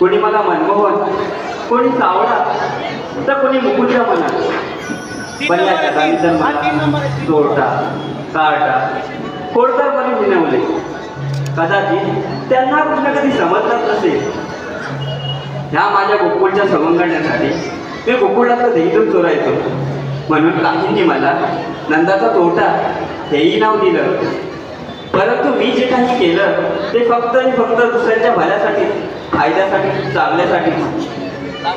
कोणी मला मनमोहन, कोणी सावळा, तर कोणी मुकुंद म्हणा. पण या जगाने तर मला चोरटा, कारटा, खोडकरपणे विनवले. कदाचित त्यांना कृष्ण कधी समजलाच नसेल. ह्या माझ्या गोकुळच्या सवंगण्यासाठी मी गोकुळाचं देहीतून चोरायचो. म्हणून काहींनी मला नंदाचा तोटा हेही नाव दिलं. परंतु मी जे काही केलं ते फक्त आणि फक्त दुसऱ्यांच्या भल्यासाठी, फायद्यासाठी, चांगल्यासाठी.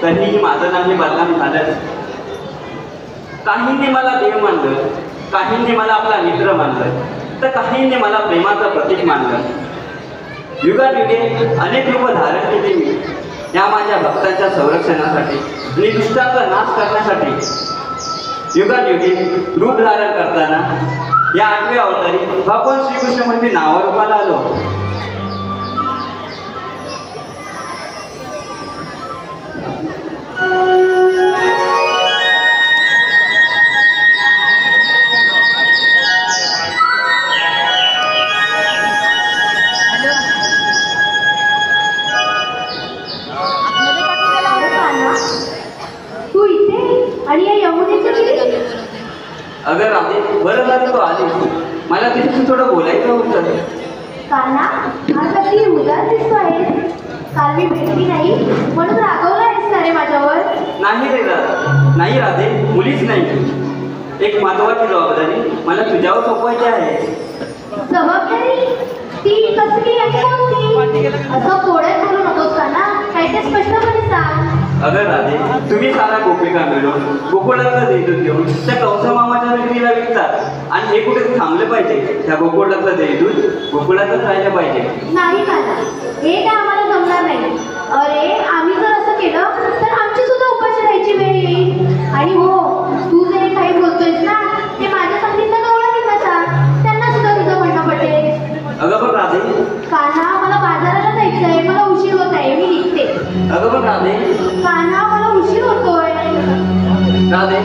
तरीही माझं नाव हे बदनाम झालंच. काहींनी मला देव मानलं, काहींनी मला आपला मित्र मानलं, तर काहींनी मला प्रेमाचं प्रतीक मानलं. युगायुगे अनेक रूप धारण केले मी या माझ्या भक्तांच्या संरक्षणासाठी आणि दुष्टाचा नाश करण्यासाठी. युगायुगे रूप धारण करताना या 8व्या अवतारी भगवान श्रीकृष्ण म्हणजे नावारूपाला आलो. अगर राधे बरं झालं तो आली. मला तिथे थोडं बोलायचं होतं. काना आज अगदी उदास दिसतोय. काल मी भेटली नाही म्हणून रागवला आहेस ना रे माझ्यावर? नाही रे नाही राधे, मुलीच नाही. एक महत्वाची जबाबदारी मला तुझ्यावर सोपवायची आहे. जबाबदारी? ती कसली आणि कोणती? असं कोड्यात बोलू नकोस काना, काही ते स्पष्टपणे सांग. अगर राधे, तुम्ही सारा गोपिका मिळून गोकुळातलं देहदूत घेऊन त्या कंस मामाच्या नगरीला विकतात आणि हे कुठे थांबलं पाहिजे. त्या गोकुळातलं देहदूत गोकुळातच राहिलं पाहिजे. नाही काना, हे काय आम्हाला जमणार नाही. अरे आम्ही जर असं केलं तर आमची सुद्धा उपाशी राहायची वेळ येईल. आणि हो, तू जे काही बोलतोयस ना ते माझ्या संगीतला गवळा निघायचा, त्यांना सुद्धा तुझं म्हणणं पटेल. अगं पण राधे. काना मला बाजाराला जायचंय, मला उशीर होत आहे, मी निघते. अगं पण राधे. काना मला उशीर होतोय. राधे.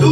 तू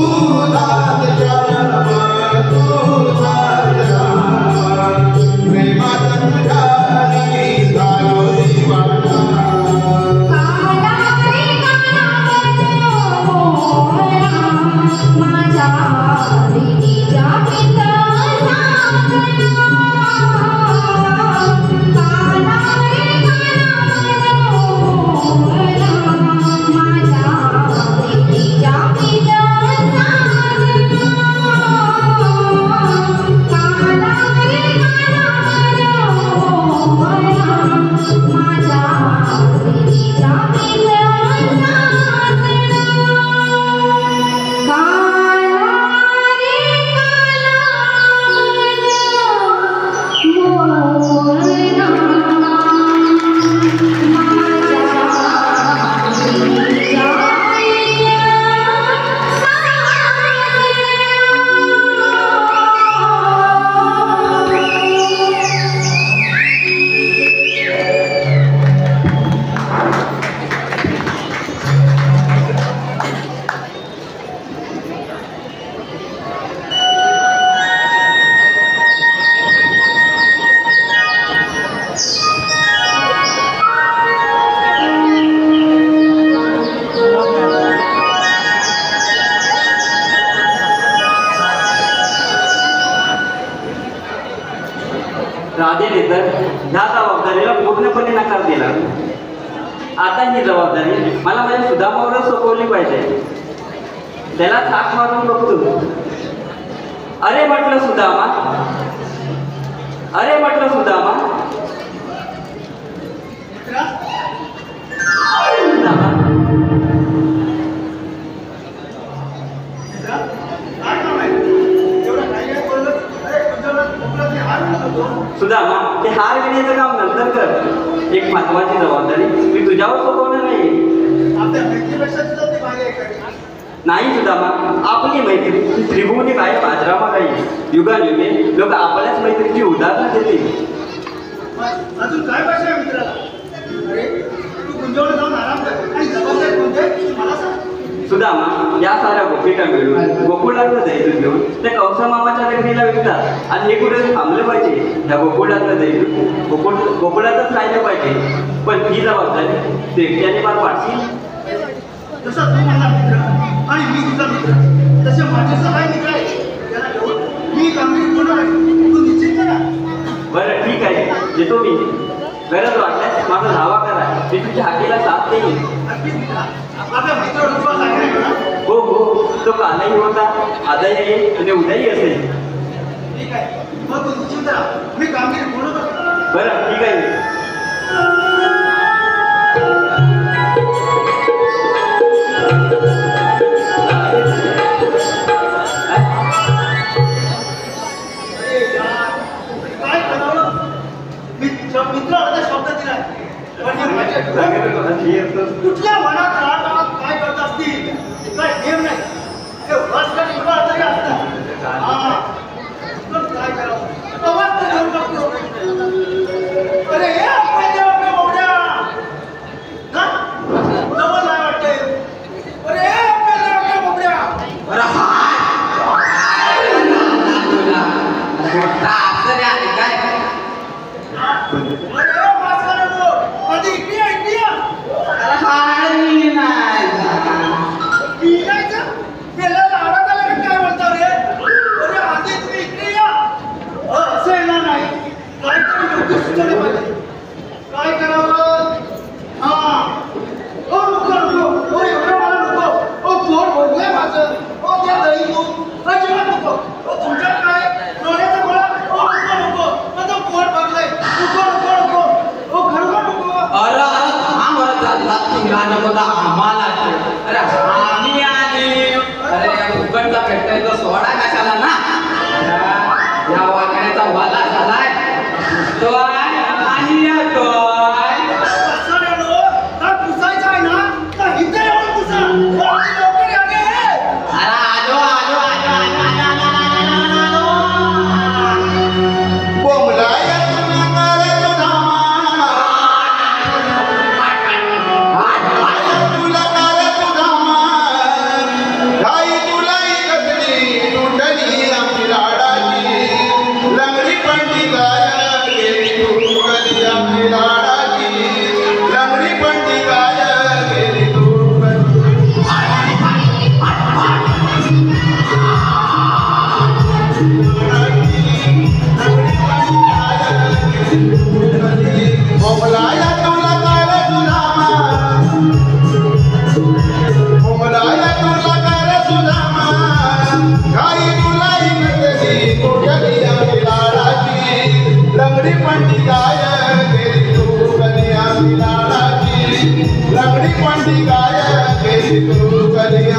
राधेने तर ह्या जबाबदारीला पूर्णपणे नकार दिला. आता ही जबाबदारी मला माझ्या सुदामावरच सोपवली पाहिजे. त्याला थाक मारून बघतो. अरे म्हटलं सुदामा, अरे म्हटलं सुदामा, सुदामा, सुदामा, ते हार घेण्याचं काम नंतर कर. एक महत्वाची जबाबदारी मी तुझ्यावर सोपवणार नाही. नाही सुदामा, आपली मैत्री ही त्रिभुवनी काय बाजरामा काही युगायुगे लोक आपल्याच मैत्रीची उदाहरणं देतील. अजून काय पाहिजे आहे मित्राला? अरे तू गुंजवलं जाऊन आराम कर आणि जबाबदारी कोणते मला सांग. सुदामा, या साऱ्या गोपिका मिळून गोकुळातलं दैदूत घेऊन त्या कौसा मामाच्या लग्नीला विकतात. आणि हे कुठे थांबलं पाहिजे. त्या गोकुळातलं दैदूत गोकुळातच राहिलं पाहिजे. पण ही जबाबदारी ते एकट्याने पार पाडशील. जसा तू माझा मित्र आणि मी तुझा मित्र तसे माझे सहाय मित्र आहे. त्याला घेऊन मी कामगिरी पूर्ण आहे. तू निश्चित करा. बरं ठीक आहे, येतो मी. गरज वाटल्यास माझा धावा करा. मी तुझ्या हाकेला साथ देईन. अगदी मित्रा, आपल्या मित्र विश्वास आहे ना? हो हो, तो कालही होता, आजही येईल आणि उद्याही असेल. ठीक आहे, मग तू निश्चित करा. मी कामगिरी पूर्ण करतो. बरं ठीक आहे. काय करावं? मित्र आता शब्द दिला कुठल्या मनात राहतात काय करत असतील काय नेम नाही. ते वाचतात एवढा तरी असतात. पण काय करावं? आवाज तर घेऊन टाकतो. अरे हे आपल्या मोठ्या ना जवळ नाही वाटते. अरे हे आपल्या मोठ्या काय करावं? हा ओ नको नको, ओ एवढं मला नको. ओ पोट भरलंय माझं. ओ त्या दही दूध अजिबात नको. ओ तुमच्यात काय डोळ्याचा गोळा. ओ नको नको, माझं पोट भरलंय. नको नको नको, ओ घरगो नको. अरे हा मला नको ना आम्हाला. अरे आम्ही आली. अरे उघडता भेटता तो सोडा कशाला ना. या वाकण्याचा वाला झालाय तो आणि येतोय. असं नको. काय पुसायचं आहे ना तर इथे येऊन पुसा. लवकर या रे. अरे आलो आलो आलो आलो आलो बोंबलाय तुला तुला काही तुलाही कसली तुटली आमची लाडाची लंगडी पंडी गाय गेली तू कधी आमची लाडाची लंगडी पंडी गाय गेली तू बोंबलाय तुला काय तुला बोंबलाय तुला काय तुला काही तुलाही कसली तुटली आमची लाडाची लंगडी पंडी गाय गेली तू कधी आमची लाडाची लंगडी पंडी गाय गेली तू कधी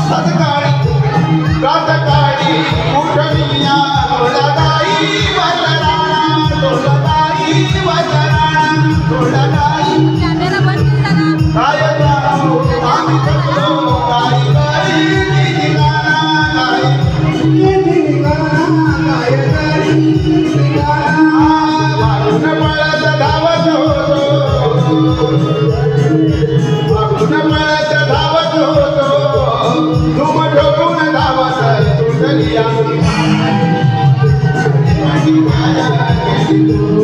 सत्काळी प्रातकाळी उठणीया गोळादाई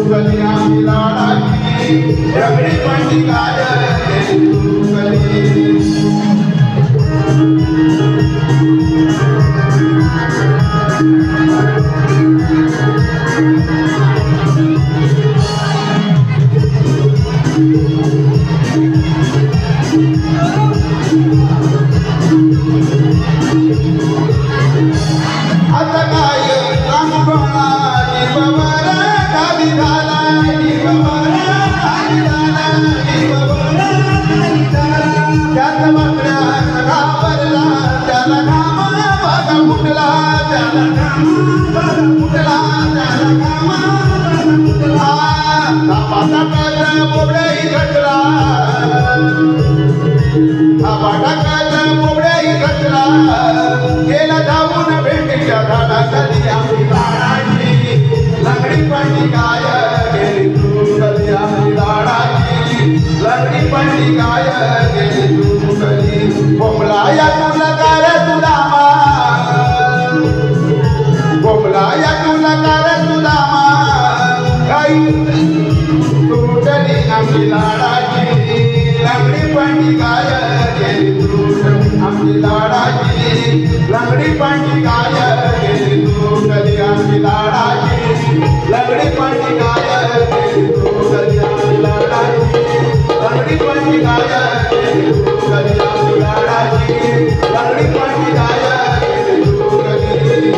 कली आम्ही लाडाची रगडी पांडी गाय गेली तू कली आता काय रामपणा निबवरा गावी झाला निबवरा गावी झाला निबवरा गावी झाला त्यात बकऱ्या घाबरला त्याला घामा बघा फुटला त्याला घामा बघा फुटला त्याला घामा बघा फुटला धापाटा काढला बोबड्याही घटला धापाटा काढला बोबड्याही घटला गेला धावून भेटीच्या झाडाखाली आम्ही लाडाची लंगडी पांडी गाय गेली तू कली आम्ही लाडाची लंगडी पांडी गाय गेली तू कली बोंबला या तुला कार तुला बोंबला या तुला कार तुला गाई तू कली आम्ही लाडाची लंगडी पांडी गाय गेली तू आमची लाडाची लंगडी पांडी गाय गेली तू कली आमची लाडाची लंगडी पांडी गाय गेली तू कली आमची लाडाची लंगडी पांडी गाय गेली तू कली आमची लाडाची लंगडी पांडी गाय गेली तू कली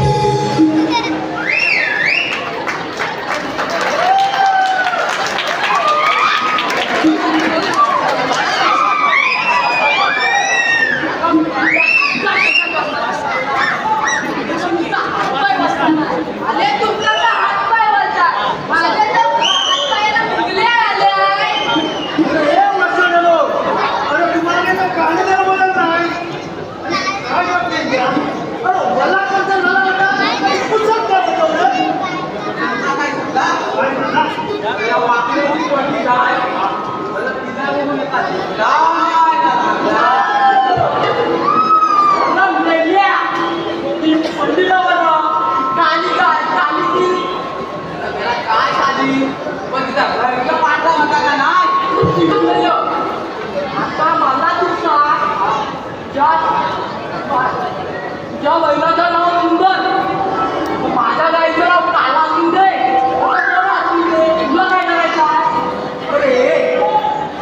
अरे तुमचा हात पाय वळता माझ्या तर हात पायाला मुंगले आले अरे वसलेलो अरे तुम्हाला काय गाणी जर बोलत नाही काय करते घ्या अरे मला कसं झालं बेटा पुस्तक काय होतं रे काय म्हणला या वाकड्याची पडली काय मला तिला बोलू नका काय ना मेल्या ती पडलीला बघा काली ती त्याला काय झाली पण तिचा घरचा पाठला होता का नाही आता मला तू सांग ज्या बैलाचं नाव सुंदर माझ्या गाईचं नाव काला शिंदे तुला काय करायचं आहे? अरे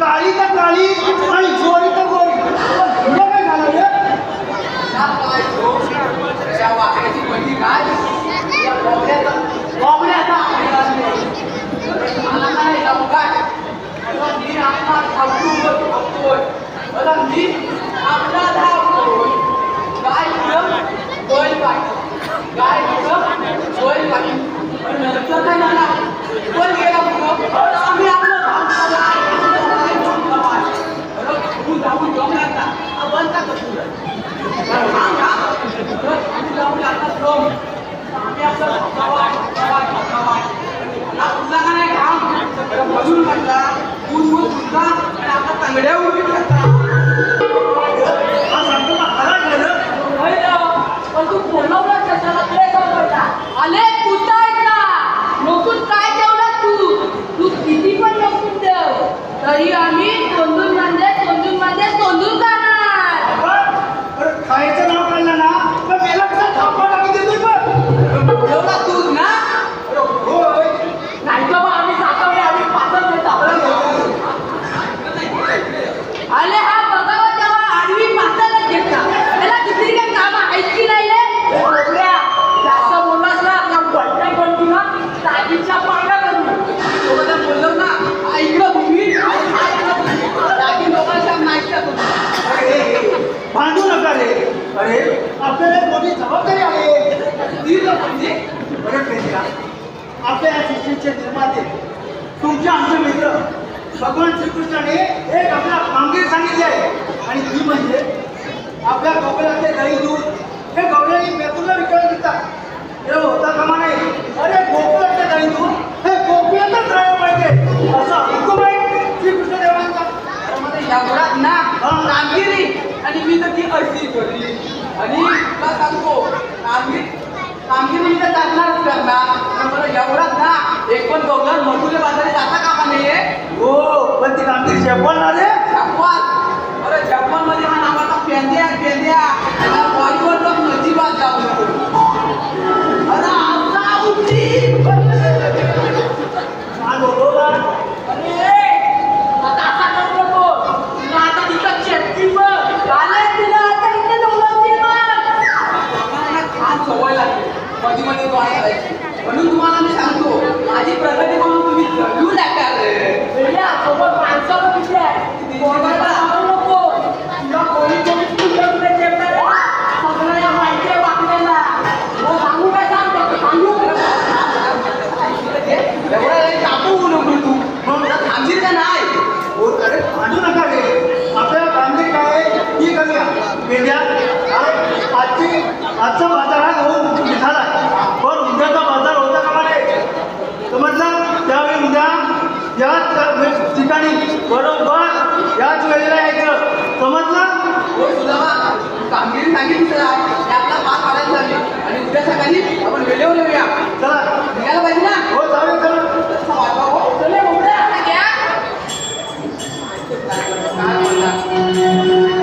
काळी तर काळी आणि गोरी तर गोरी तुला काय झालं रे त्यात काय दोष? त्या वाकड्याची पडली काय या बोबड्याचा मला नाही जाऊ काय आता मी आपला धावतोय आता मी आपला धावतोय काय बैल पाहिजे काय बैल पाहिजे पण नंतर काय झालं बैल गेला कुठं आम्ही आपलं जाऊन जमला बनता कसं जाऊन लागतात आम्ही आपलं तुझा का नाही काम मजूर करता ऊन सुद्धा आणि आता तांगड्या उभी करता हा सांगतो का खरा झालं पण तू बोलवला कशाला तुला सांगता अरे कुठं आहे ना नोकून काय ठेवला तू किती पण नोकून ठेव तरी आम्ही तोंडून जाणार अरे खायचं नाव काढलं ना तर मेला कसा थापा टाकून देतोय पण बोलवला तूच ना होय नाही तर मग आम्ही साखवले आम्ही पाचच अरे हा बघावा तेव्हा आडवी पाचच घेतला त्याला दुसरी काही कामं आहेत की नाही रे बोलल्या जास्त बोललास ना त्या बट्ट्या बनतो ना ताजीच्या पांगा करू बोललो ना ऐकलं तुम्ही ताजी लोकांच्या नाश्ता भांडू नका रे अरे आपल्याला एक मोठी जबाबदारी आहे ती म्हणजे अरे प्रेमिका आपल्या या सृष्टीचे निर्माते तुमचे आमचे मित्र भगवान श्रीकृष्णाने एक आपला कामगिरी सांगितली आहे आणि ती म्हणजे आपल्या गोकुळातले दही दूध हे गवळ्यांनी मेतूला विकायला देतात हे होता कामा नाही अरे गोकुळातले दही दूध हे गोकुळातच राहायला पाहिजे असा हुकूम आहे श्रीकृष्ण देवांचा एवढाच ना हा. कामगिरी आणि मी तर ती अशी करली आणि तुला सांगतो कामगिरी म्हणजे चालणारच करणार पण मला एवढाच ना एक पण गवला मजूर हो सुदामा, कामगिरी सांगितली तुला. आपला पास वाढायला झाली आणि उद्या सकाळी आपण वेळेवर येऊया. चला निघायला पाहिजे ना. हो चालेल चला तसं वाटवा हो. चले उद्या घ्या. काय बोलला?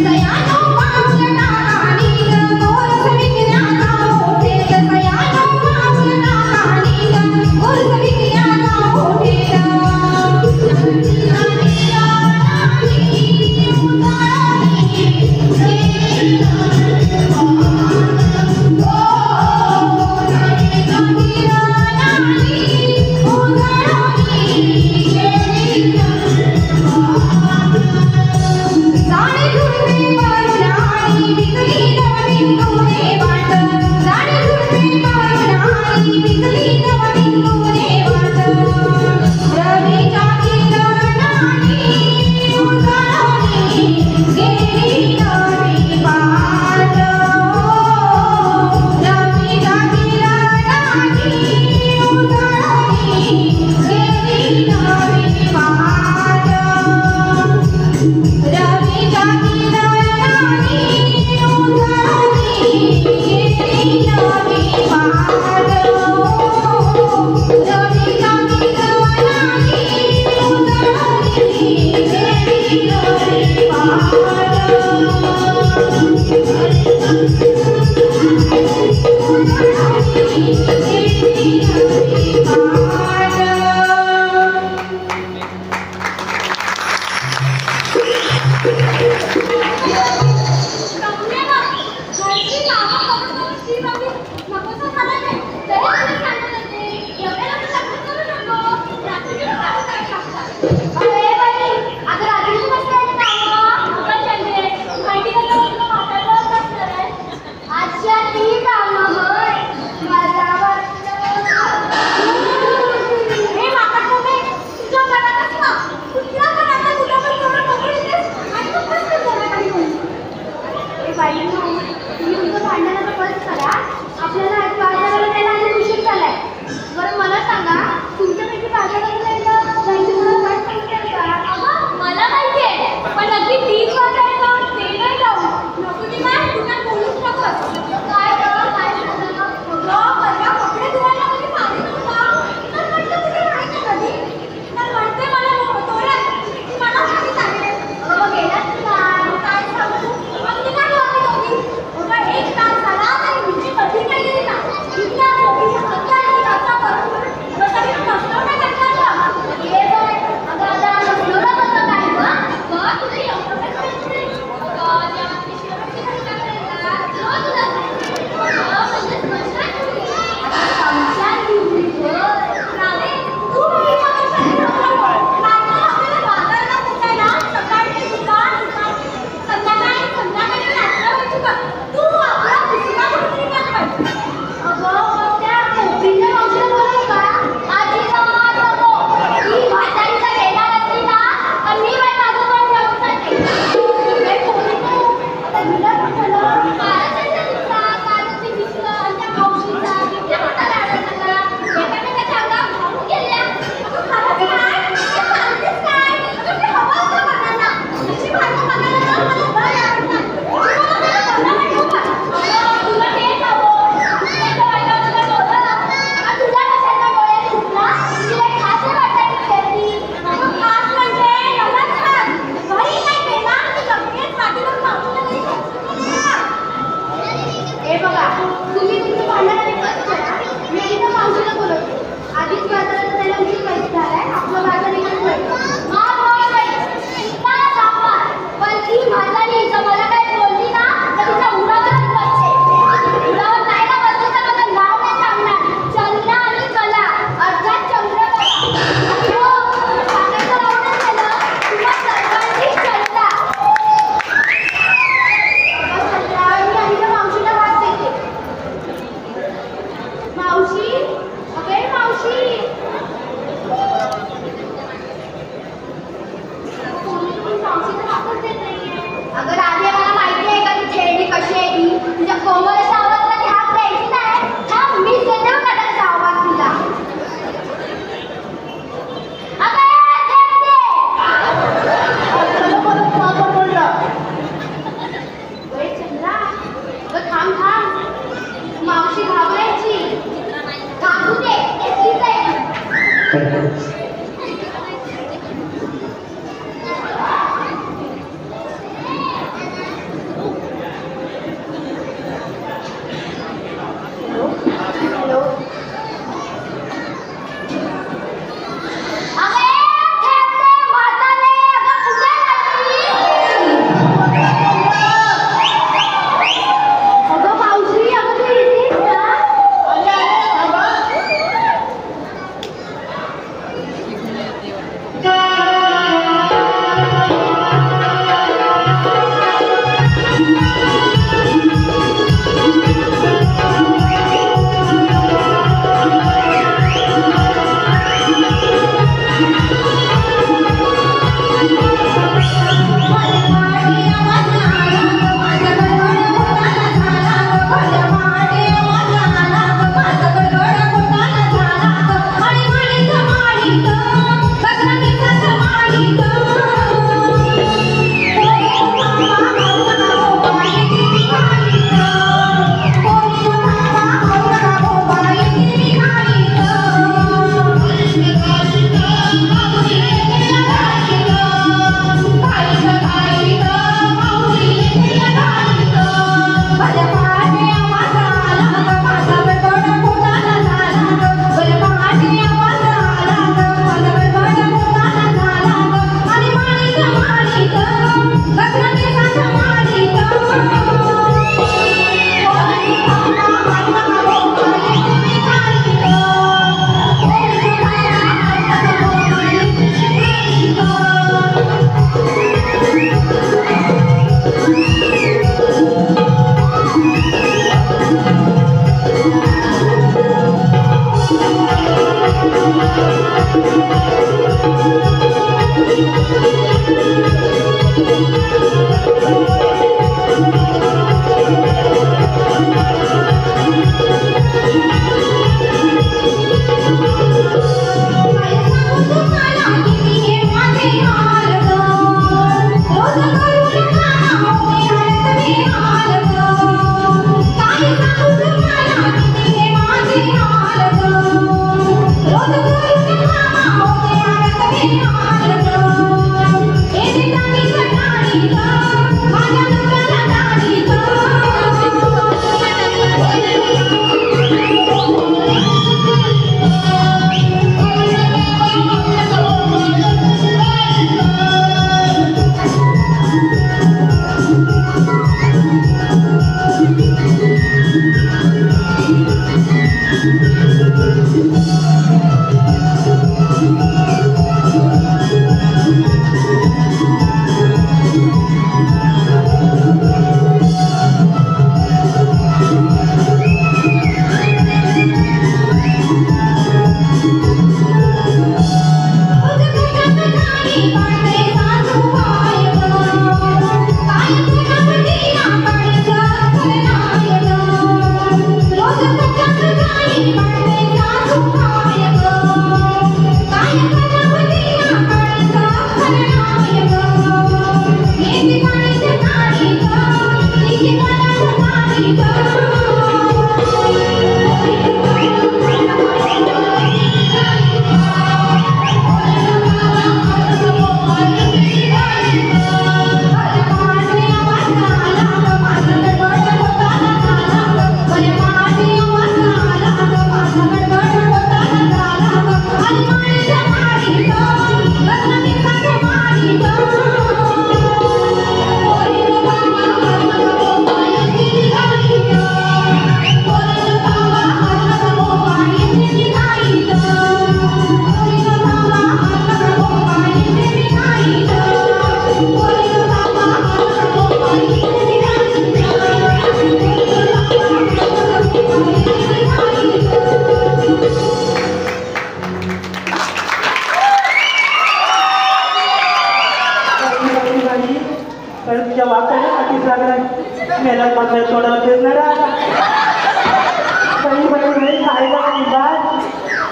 दयानो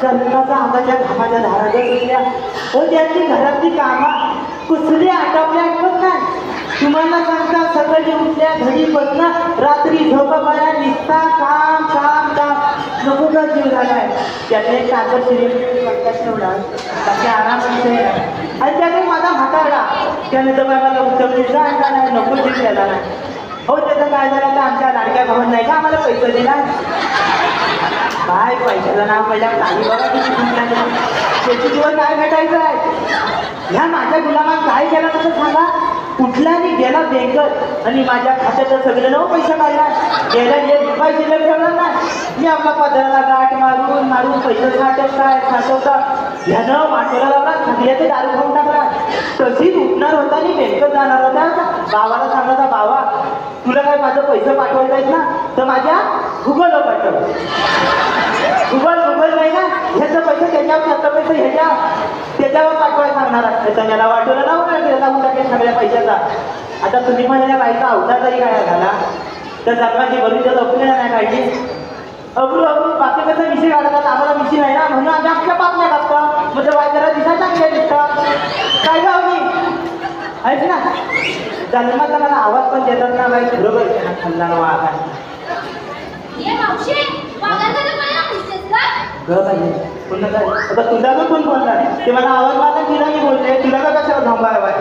जन्माचा आंबाच्या घामाच्या धारा सुटल्या हो त्यांची घरातली कामा कुसली आटपल्या आठवत नाही. तुम्हाला सांगता सकाळी उठल्या घरी बसणं रात्री झोपाबाया निघता काम काम काम नको का जीव झालाय. त्यातले कागद शिरी ठेवला बाकी आराम आणि त्याने माझा हाताळला त्याने तर मला उचललीचा आणला नाही नको जीव द्यायला नाही. हो त्याचं काय झालं तर आमच्या लाडक्या भावांना नाही का आम्हाला पैसे दिला काय पैशाचं नाव पहिल्या काही बघा किती गुंतला त्याची दिवस काय भेटायचं आहे. ह्या माझ्या गुलामात काय केलं तसं सांगा. कुठला आणि गेला बँकेत आणि माझ्या खात्याचं सगळं नऊ पैसे काढला गेला एक रुपये शिल्लक ठेवला नाही. मी आपला पदराला गाठ मारून मारून पैसे साठवता ह्यानं वाटोला लावला सगळ्याचे दारू खाऊन टाकला. तशीच उठणार होता आणि बँकेत जाणार होता बाबाला सांगायचा बाबा तुला काय माझं पैसे पाठवायचं आहेत ना तर माझ्या गुगलवर पाठव. गुगल नाही ना ह्याचं पैसे त्याच्यावर त्याचं पैसे त्याच्यावर पाठवायला सांगणार असते. त्याला वाटोला लावून टाकले सगळ्या पैशाचा. आता तुम्ही म्हणाल्या बाईचा अवतार तरी काय झाला तर जन्माची भरून त्याला अपुऱ्या नाही काढली. अबरू बाकी कसं मिशी काढतात आम्हाला मिशी नाही ना म्हणून आम्ही आपल्या पापण्या कापता म्हणजे वायदाला दिसा चांगल्या दिसतात काय गावली आहेच ना. जन्माचा मला आवाज पण देतात ना बाई बरोबर खाल्ला वाघ पुन्हा काय आता तुला तर कोण बोलला ते मला आवाज मारला तिला मी बोलते तुला का कशाला थांबाय बाय.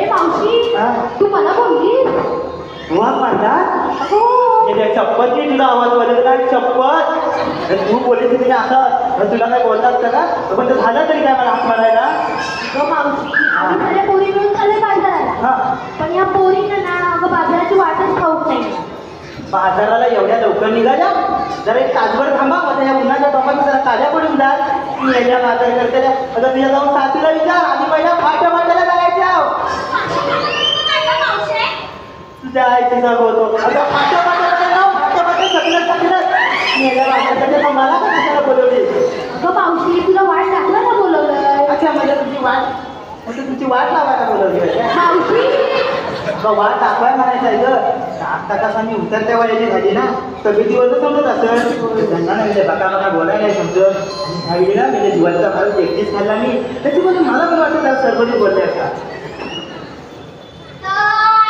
मावशी तू मला बोलली वाघ मारला चप्पल की तुला आवाज बोलला चप्पल तू बोलली तुम्ही असं तुला काय बोलला असतं का पण ते झालं तरी काय मला हात मारायला. मावशी आम्ही सगळ्या पोरी मिळून चालले बाजाराला पण या पोरींना ना अगं बाजाराची वाटच ठाऊक नाही. बाजाराला एवढ्या लवकर निघाल्या जरा एक तासभर थांबा माझ्या या उन्हाच्या टोपात जरा ताज्या पडून जाल मी याच्या बाजार करते. अगं तुझ्या जाऊन सासूला विचार आधी पहिल्या फाट्याला जायच्या तुझ्या आईची होतो अगं फाट्या सगळं मला का कशाला बोलवली. अगं मावशी तुला वाट टाकलं ना बोल त्यापेक्षा मला तुमची वाट लावायला बोलवली आहे. मावशी वाट दाखवाय म्हणायचं आहे ग. आता कसा मी उतरत्या वयाची झाली ना, तब्येतीवर तर समजत असेल. त्यांना ना म्हणजे बका बोलायला नाही समजत. आणि ह्यावेळी ना म्हणजे दिवाळीचा भारत एकटीच खाल्ला मी, त्याच्यामध्ये मला पण वाटतं त्या सरबती बोलल्या का.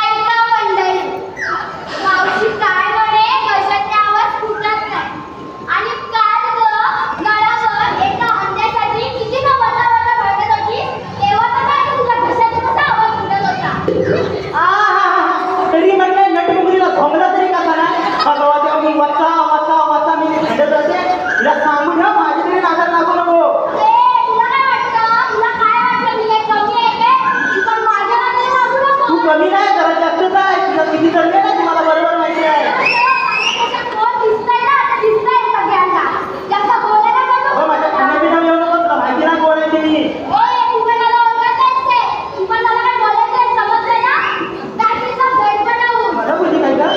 ऐका मंडळी, मावशी काय म्हणे कशाचे आवाज फुटत नाही. आणि काल नळावर एका अंड्यासाठी किती न वजा भांडत होती, तेव्हा तर काय तुझ्या घशाचा कसा आवाज फुटत होता. तरी म्हटलं नटमुगरीला थांबला तरी कसा ना. बाबा तेव्हा मी वाचा मी भांडत असते. तिला सांगून ना माझ्याकडे नादात लागू नको. तुला काय वाटतं मी एक कमी आहे काय? तू पण माझ्या नादाला लागू नको. तू कमी नाही जरा जास्तच आहे. तुला किती चालले ना ती मला बरोबर माहिती आहे. कोण दिसतंय ना, आता दिसतंय सगळ्यांना. जास्त बोलायला नको. हो, माझ्या खाण्यापिण्या येऊ नको. तुला माहिती ना कोण आहे ते मी. तू पण मला ओळखत असते. तू पण मला काय बोलायचं समजलं ना? काहीचा गैरफायदा होऊ. मला बोलली काय का?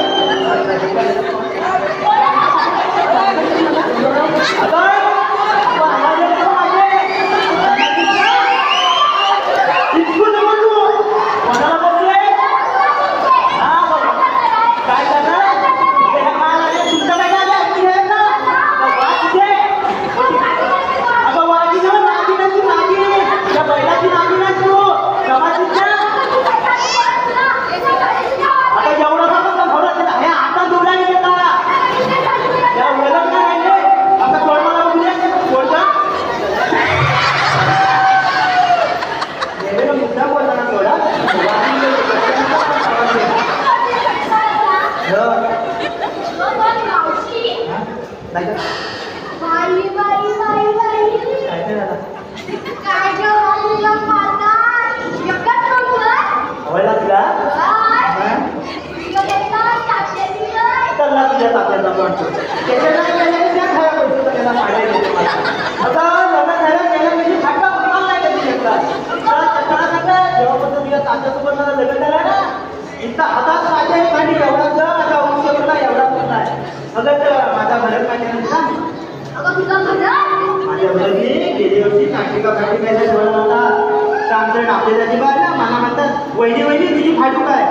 वहिनी तुझी फाटू काय?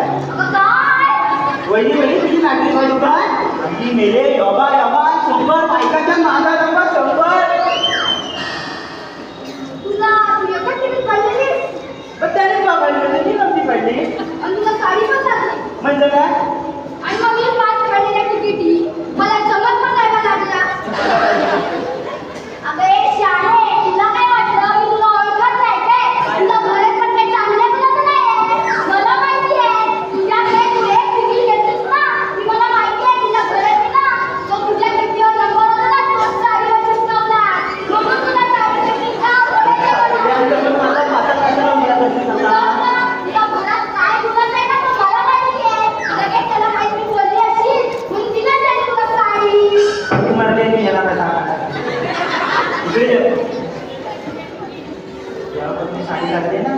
वहिनी तुझी नाटली फाटू काय? अगदी मेले योगा 100 बायकाच्या नादा 100. तुला एका टीव्हीत पडलेली पण त्याने बघायला ती नव्हती पडली. आणि तुला साडी पण लागली. म्हणजे काय? आणि मग मी 5 काढलेल्या तिकिटी मला जमत पण नाही लागला. अगं एक शाळे, तुला काय वाटलं मी तुला ओळखत नाही काय? तुला भरत पण काही चांगल्या मुलाचं नाही. मला माहिती आहे तुझ्याकडे तू एक तिकीट घेतलीस ना, ती मला माहिती आहे. तुला भरत ना तो तुझ्या तिकीटवर नंबर होता ना, तोच साडीवर चिटकवला. म्हणून तुला साडी तिकीट का तुला भरत काय बोलत नाही ना, तो मला माहिती आहे. लगेच त्याला काहीतरी बोलली असेल म्हणून दिलं त्याने तुला साडी. मारले मी याला कसा साडी लागली ना.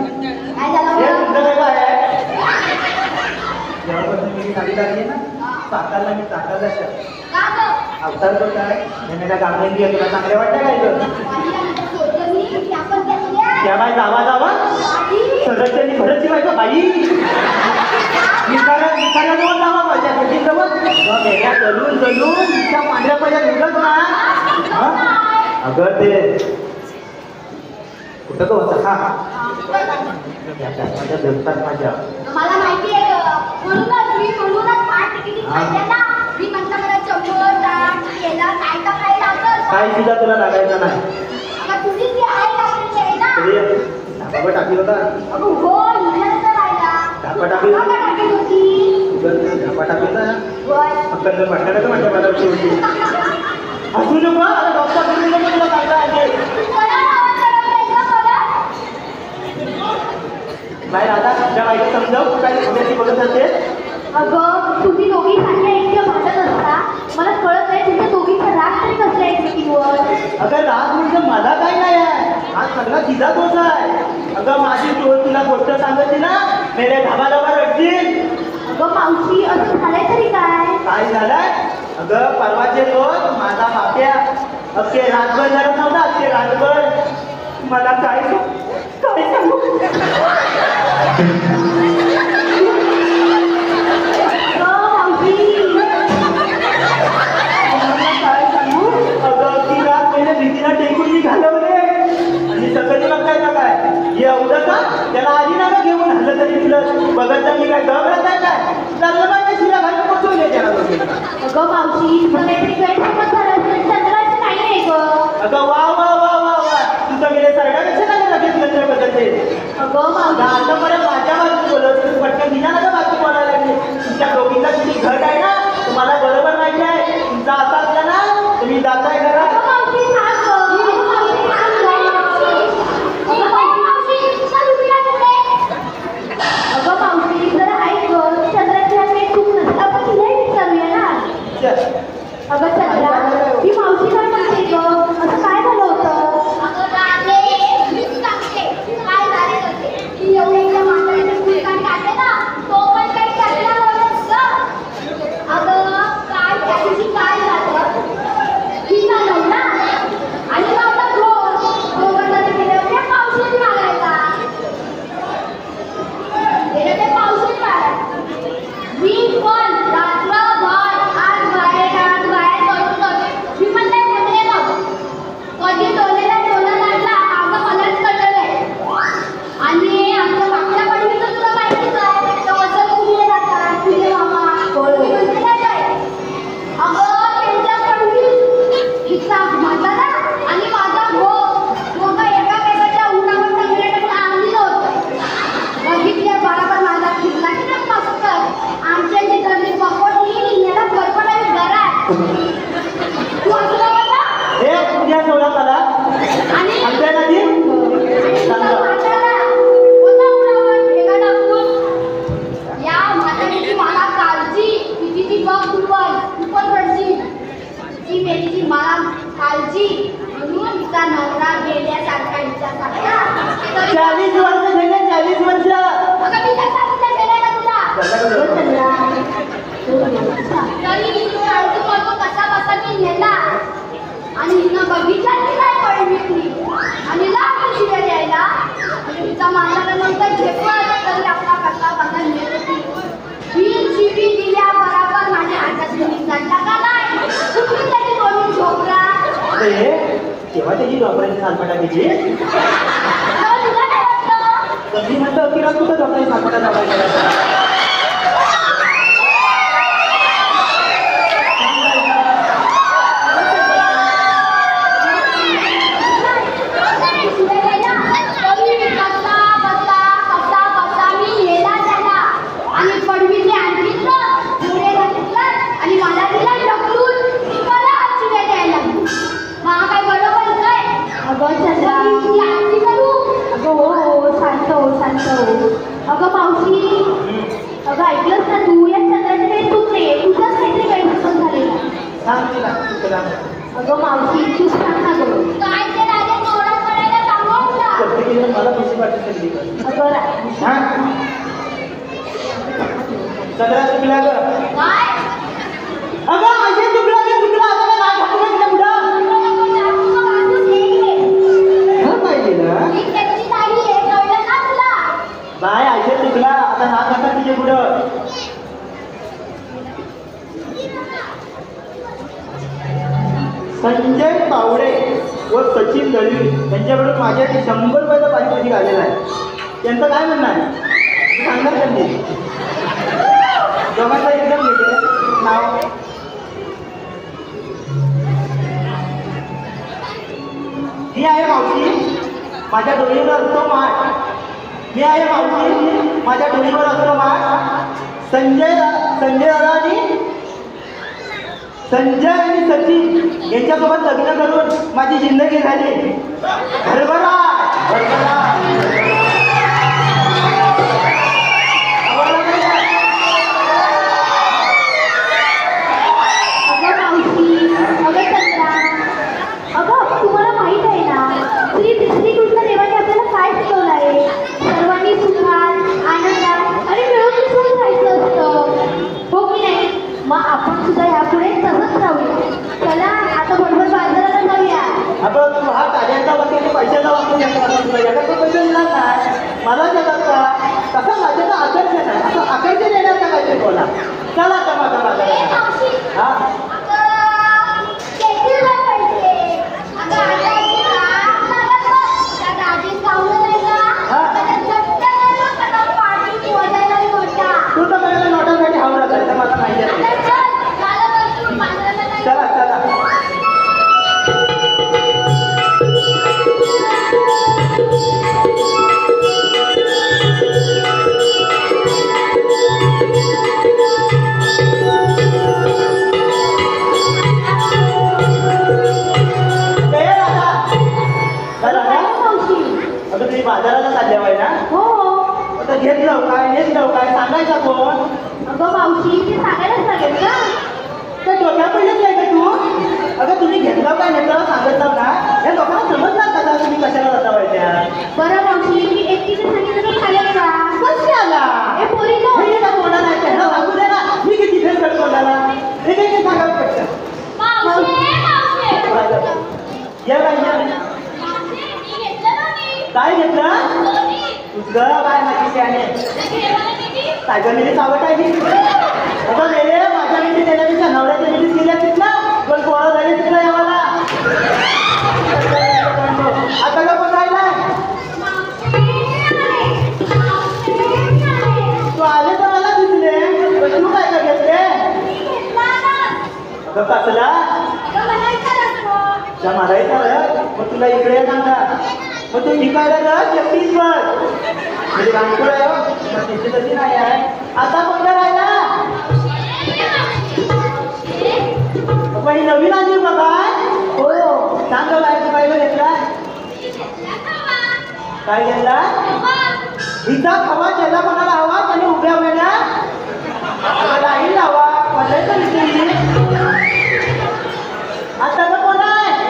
काय झालं हे बरं? तुमचं काय आहे? जेव्हापासून मी साडी लागली ना, सातारला मी चाकायला का गं? अवतार तो काय नेहमीला गामलेंगी तुला चांगले वाटतं काय गं? त्या बाई जावा सरस्वती भरतची बायको बाई विचारा जवळ जावा माझ्या गोष्टीजवळ मेल्या जलून त्या पांढऱ्या पाहिजे निघत ना. अगं ते कुठं तो होता? माझ्या देवतात माझ्या मला माहिती आहे म्हणूनच 5 तिकिटी काढल्या ना. मी म्हटलं मला चंपल ताट केला काय का काय लागत. काय सुद्धा तुला लागायचं नाही. अगं तुझी ती आई लागलेली आहे ना. धापा टाकली होता. अगं हो हिला तर राहिला. धापा टाकली धापा टाकली होती. धापा टाकली होता ना. होय. अक्कल म्हटलं तर माझ्या मला होती. असू नको डॉक्टर बोलू नको तुला सांगता आहे. मला आवाज करायचा बरं. बाहेर आता तुझ्या बाईला समजाव तू काय खोट्याची बोलत असते. अगं तुम्ही दोघी चांगल्या एकट्या भांडत असता. मला कळत नाही तुमच्या दोघीचा राग तरी कसला एकमेकींवर. अगं राग म्हणजे मला काय नाही आहे. हा सगळा तिचा दोष आहे. अगं माझी टोळ तुला गोष्ट सांगते ना मेरे धाबा रडतील. अगं मावशी असं झालंय तरी काय झालंय? अगं परवाचे रोज माझा बाप्या अख्खे रातभर जरा नव्हता. अख्खे रातभर मला काय काय सांगू अगं ती रात पहिले भीतीला टेकून मी घालवले आणि सकाळी मग काय एवढं का त्याला आधी ना घेऊन हल्लं तरी तुला बघत मी काय गळत आहे काय चाललं पाहिजे शिला घालून पोचवले त्याला अगं मावशी तुझं काहीतरी गैरसमज झाला असेल चंद्राचं नाही आहे ग. अगं वा वा वा वा वा तुझं गेले सरकारपेक्षा काय लगेच नजर बदलते अगं मावशी आतापर्यंत माझ्या बाजू बोलत तू पटकन दिना नका बाजू बोलायला लागली तुमच्या दोघींचा किती घट आहे ना तुम्हाला बरोबर माहिती आहे तुमचा असा असला ना तुम्ही जाताय घरात अगं मावशी थांब गं. अगं मावशी थांब गं. अगं मावशी चल उभी राहा तिकडे. अगं मावशी जरा ऐक गं. चंद्राची हात काही चूक नसतं आपण तिलाही विचारूया ना. अगं चंद्रा ही मावशी काय म्हणते गं असं काय झालं होतं. अगं राजे मीच सांगते काय झाले होते की एवढ्या म्हातारीने फुलकान काढले ना तो पण काही करला नव्हतं. अगं काय त्या दिवशी काय झालं ही झालं ना आणि माझा दोघांना गेले होते पावसाळी मागायला गेले ते पावसाळी मागायला मी पण रात्रभर आत बाहेर करून होते मी पण नाही थांबले नव्हते कधी टोलेला टोला लागला माझं मलाच कळलंय आणि आमच्या मागच्या पडवीचं तुला माहितीच आहे तर कसं फुले जातात फुले मामा मी म्हणते नाही काय अगं त्यांच्या पडवीत हिस्सा माझा ना आणि माझा दोघं एकामेकाच्या उन्हामध्ये गेले तर आणली नव्हतं बघितल्या बरोबर माझा फिरला की नाही मस्त आमच्या जिथली पकडली याला बरपडावी घरात तू असं बघा हे उद्या सोडा मला आणि आमच्या नदी तुला म्हातारा कोणा उन्हावर भेगा टाकून या म्हातारीची मला काळजी तिची बघ तू पण रडशील ती मेलीची मला काळजी म्हणून तिचा नवरा गेल्यासारखा हिच्यासारखा 40 वर्ष झाले 40 वर्ष अगं मी काय सांगितलं गेलंय ना तुला तरी तू काळजी करतो कसा बसा मी नेला आणि हिनं बघितला की नाही पडवीतली आणि लागली शिव्या द्यायला आणि तिचा मांडाला नंतर झेपला तरी आपला कसा बसा नेत होती ही शिवी दिल्या बरोबर माझ्या हातात निघाला का नाही कुठली त्याची दोन्ही झोपला तेव्हा त्याची डॉक्टरांची सालपटा घ्यायची तुला काय वाटतं कधी म्हणतो की कुठं डॉक्टरांची सालपटा लावायला आणि पडवीतले आणखीच ना पुढे घातला आणि मला दिला ढकलून मला शिव्या द्यायला लागली मला काय बरोबर काय अगं चंद्रा ती आरती करू अगं हो शांत हो अगं मावशी अगं ऐकलंस ना तू या चंद्राचे काही चूक नाही तुझंच काहीतरी गैरसमज झालेला सांग तिला अगं मावशी तू सांग ना गं काय ते राजे तोडत पडायला सांगू का प्रत्येकीने मला पैसे वाटत अगं चंद्रा चुकला ग काय अगं आजे चुकला आता काय घातलं तिला पुढं पाहिजे ना बाय आजे चुकला आता नाक आता तिच्या पुढं संजय पावडे व सचिन दळवी यांच्याकडून माझ्यासाठी 100 रुपयाचा पारितोषिक आलेला आहे त्यांचं काय म्हणणं आहे सांगणार त्यांनी दोघांचा एकदम घेते नाव ही आहे मावशी माझ्या डोळीवर असतो माठ मी आहे मावशी माझ्या डोळीवर असतो माठ संजय दादा संजय आणि सचिन यांच्यासोबत लग्न करून माझी जिंदगी झाली भरभरा तुम्हाला माहित आहे ना श्रीकृष्ण देवाने आपल्याला काय शिकवलं आहे सर्वांनी सुखात आनंदात आणि मिळून मिसळून राहायचं असतं हो की नाही मग आपण सुद्धा यापुढे तसंच राहूया चला आता बरोबर बाजाराला जाऊया अगं तू हा कार्याचा वाक्य पैशाचा वाक्य मावशी. आता तुम्ही बाजाराला चालल्या बाई ना हो. आता घेतलं काय सांगायचा कोण? अगं मावशी ते सांगायलाच लागेल का? तर डोक्या पडलेच नाही का तू? अगं तुम्ही घेतलं काय नेटलं सांगत जाऊ ना या लोकांना समजणार का तुम्ही कशाला जाता पाहिजे? बरं मावशी मी एकटीने सांगितलं खाल्लं का? कशी आला हे पोरी तो हे का कोणाला नाही त्यांना सांगू दे ना मी किती फेल करतो कोणाला हे काही सांगायला पडतं या बाई या काय घेतलं तुझं काय माझी त्याने काय गं सावट आहे की अगं मेले माझ्या मिठी देण्यापेक्षा नवऱ्याच्या मिठी केल्या तिथला पण पोरं झाली तिथला यावाला आता का पण राहिलाय तू आले तर मला दिसले पण तू काय काय घेतले अगं कसला मारायचा मग तुला इकडे सांगा मग तू इकायला रस एकटीच बघ म्हणजे रामपूर आहे मग तिथे तशी नाही आहे आता पण राहिला पण ही नवीन आली बघा हो सांग बाहेर पाहिलं घेतला काय घेतला हिचा खवा ज्याला कोणाला हवा त्याने उभ्या वेळा लाईन लावा पडायचं विचारली आता तर कोण आहे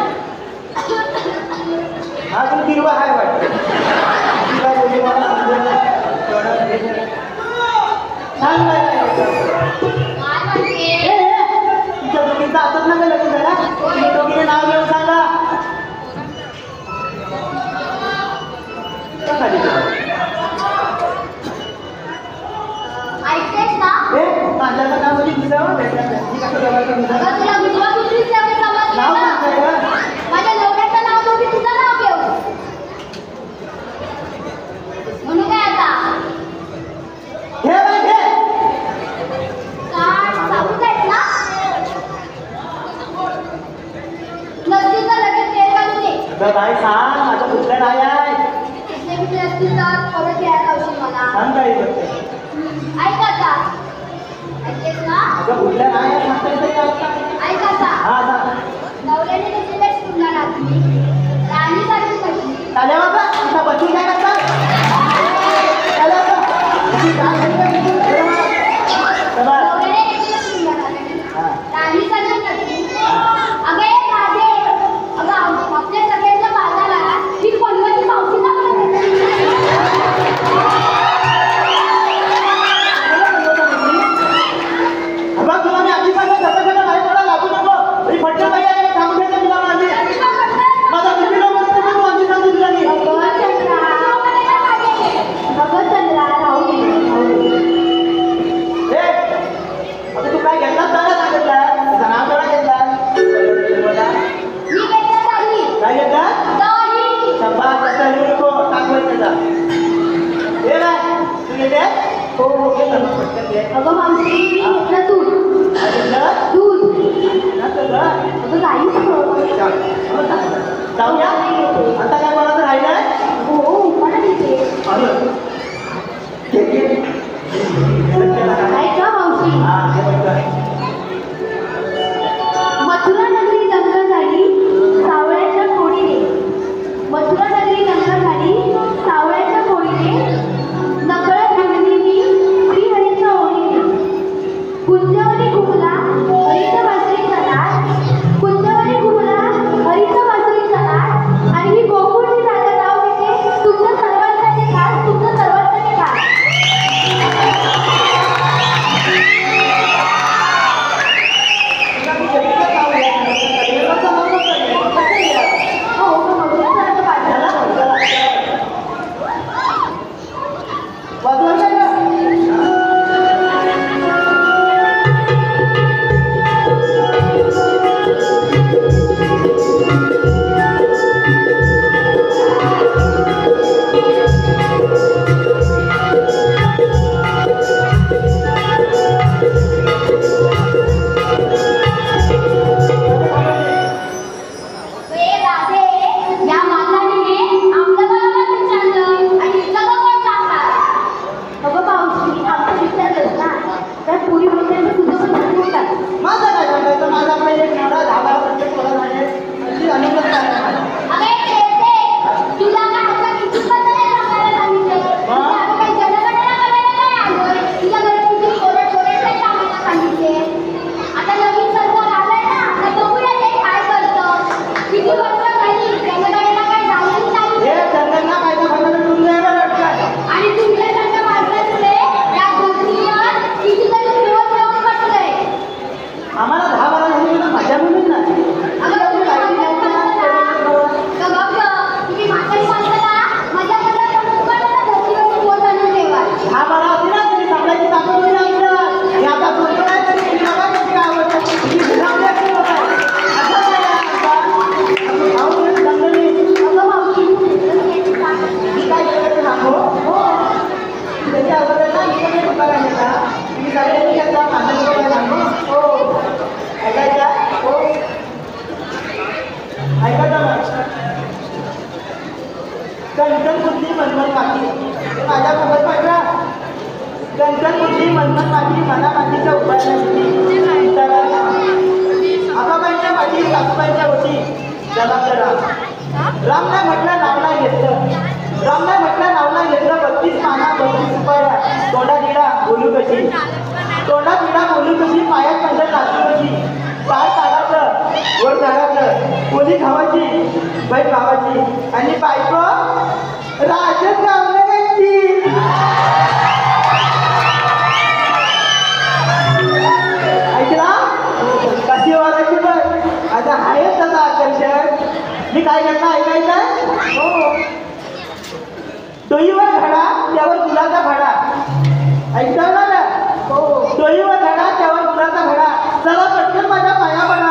हा तू किरवा आहे वाटतं तिला बोलली मला सांग तिच्या दोघींचं आताच नका लग्न झाला तुम्ही दोघीने नाव घेऊन सांगा ऐकतेस ना? माझ्याला नाव म्हणजे तुझं कसं जवळचं अगं तुला विश्वास उतरीच एवढे समजले नाव ना? सांगताय माझ्या नवऱ्याचं नाव नव्हती तुझं नाव घेऊ म्हणू काय आता घे बाई घे काय सांगू आहेत ना नसतील तर लगेच तेल घालून ये अगं बाई सांग माझं कुठलं नाही आहे तिथले कुठले असतील तर परत यायला लावशील मला सांग काय बघते ऐक आता ऐकतेस ना? अगं कुठलं नाही आहे सांगता येतं का? ऐक आता हा सांग नवऱ्याने घेतलेल्या स्कूलला रात्री राणीसारखी कशी चालेल बाबा आता बसून काय करता चालेल बाबा तुम्ही काय करता? बाबा. नवऱ्याने घेतलेल्या स्कूलला रात्री हा. राणीसारखी कशी अगं एक राधे अगं आपल्या सगळ्यांच्या बाजारात ही पनवती मावशीचा अगं तुला मी आधी सांगितलं सगळं नाही कोणाला लागू नको मी म्हटलं पाहिजे आणि सांगून द्यायचं तुला माझी माझा किती लोक असतो तू आधी सांगू तुला मी अगं चंद्रा राहू दे ए आता तू काय घेतलास त्याला सांगितलं तुझं नाव केवढा घेतलास मी घेतलं ताई काय घेतला ताई शंभर त्याचा नको टाकलं त्याचा हे काय तू घेते हो हो घेतलं मग पटकन घे अगं मावशी मी घेतलं दूध काय घेतलं दूध ना सगळं अगं गाईच जाऊया आता काय कोणाचं राहिलंय हो मला तिथे आलं घे, घे. ऐक का मावशी हा हे बघ मथुरा नगरी दंग झाली सावळ्याच्या कोडीने मथुरा नगरी दंग झाली सावळ्याच्या कोडीने नकळत म्हणली मी श्रीहरीच्या ओळीने कुंजवली घुमला हरित वासरीचा नाद कुंजवली घुमला हरित वासरीचा नाद आणि ही गोकुळची जागा नाव कणकण बुद्धी मनमन माती माझ्या सोबत पाहिजे कणकण बुद्धी मनमन माती मना मातीच्या उपाय आबाबाईंच्या पाठी सासूबाईंच्या होती जबाबदार राम नाही म्हटलं नाव नाही घेतलं राम नाही म्हटलं नाव नाही घेतलं 32 पाना 32 रुपया तोंडा दिडा बोलू कशी तोंडा दिडा बोलू कशी पायात पंधर नाचू कशी काय काढायचं वर काढायचं कोणी खावायची बाई गावाची आणि बायको राजच गावची ऐकला कशी वारायची बघ आता आहे त्याचं आकर्षण मी काय करणार ऐकायचं हो डोईवर घडा त्यावर गुलाचा भाडा ऐकता ना हो डोईवर घडा त्यावर गुलाचा भाडा चला पटकन माझ्या पाया पडा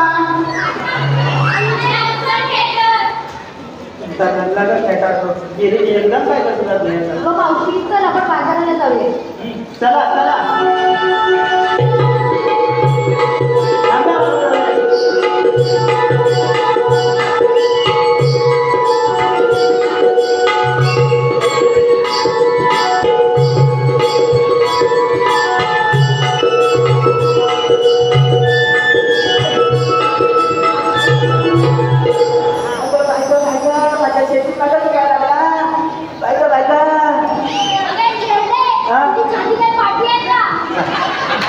एकदम काय तुला अगं मावशी चल आपण बाजाराला जाऊया चला चला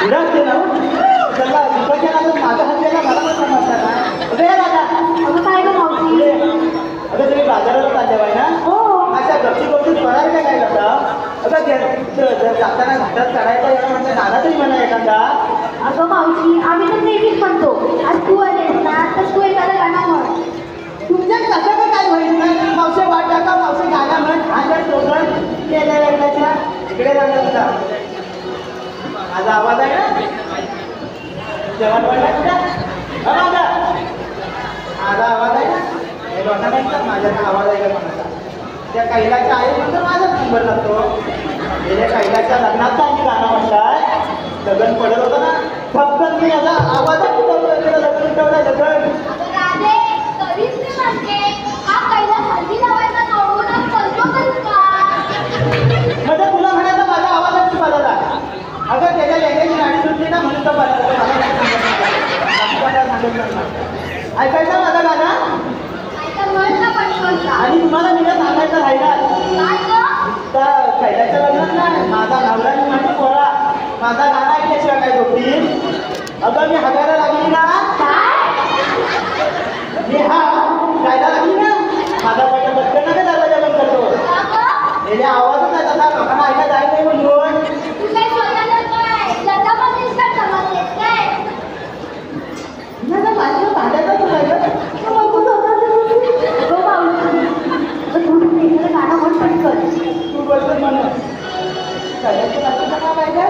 उडावते ना चला दुपारच्या नादात माझा हात गेला मला पण समजणार ना अगं या दादा अगं काय गं मावशी अगं तुम्ही बाजाराला चालले बाय ना हो अशा गपची गोष्टी करायला काय करता अगं जाताना घाटात चढायचा एवढा म्हणता दादा तरी म्हणा एखादा अगं मावशी आम्ही तर नेहमीच म्हणतो आज तू आलेस ना तर तू एखादं गाणं म्हण तुमच्या कसं काय होईल ना मावशी वाट टाका मावशी गाणं म्हण आजच सोबत गेल्या लग्नाच्या इकडे जाणार होता माझा आवाज आहे ना जेवण पडला कुठं माझा आवाज आहे ना हे लोकांना ऐकतात माझ्या आवाज आहे का कोणाचा त्या कैलाच्या आई नंतर माझाच नंबर लागतो गेल्या कैलाच्या लग्नाचा आम्ही गाणं म्हणताय लग्न पडत होतं ना फक्त मी याचा आवाज लग्न ठेवलाय लग्न म्हणजे तुला म्हणायचं माझा आवाजच बदलला अगं त्याच्या लँग्वेज गाडी सुटली ना म्हणून तो ऐकायचं माझं गाणं आणि तुम्हाला मी सांगायचं राहिला त्या कैलाच्या लग्नात नाही माझा नवरा मी माझी पोळा माझा गाणं ऐकल्याशिवाय काय झोपतील अगं मी हागायला लागली ना मी गायला लागली ना माझा पहिला बच्चन नका दरवाजा बंद करतो त्याच्या आवाजच आहे तसा लोकांना ऐका जाय नाही म्हणून माझं भांड्याचं गाणं म्हण पटकन तू बोलतो म्हणून नाव आहे का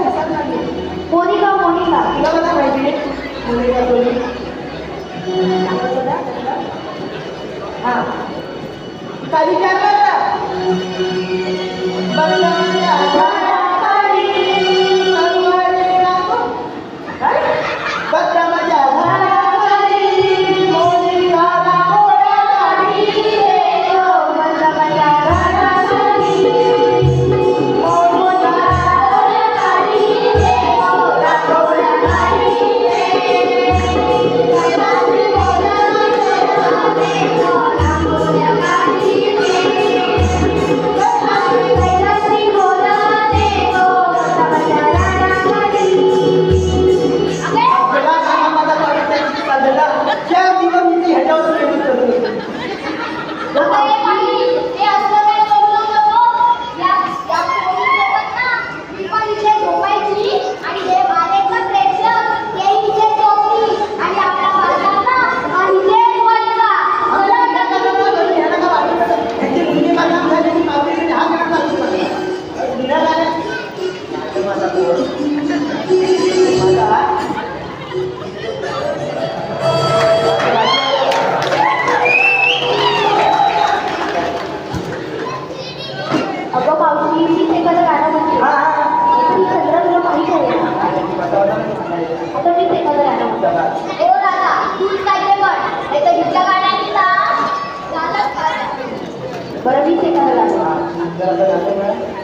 मोनिका मोनिका तुला कसं माहिती मोनिका बोली हां काही विचारलं बरं मीच एखादं लागेल. जरा गातो मॅडम.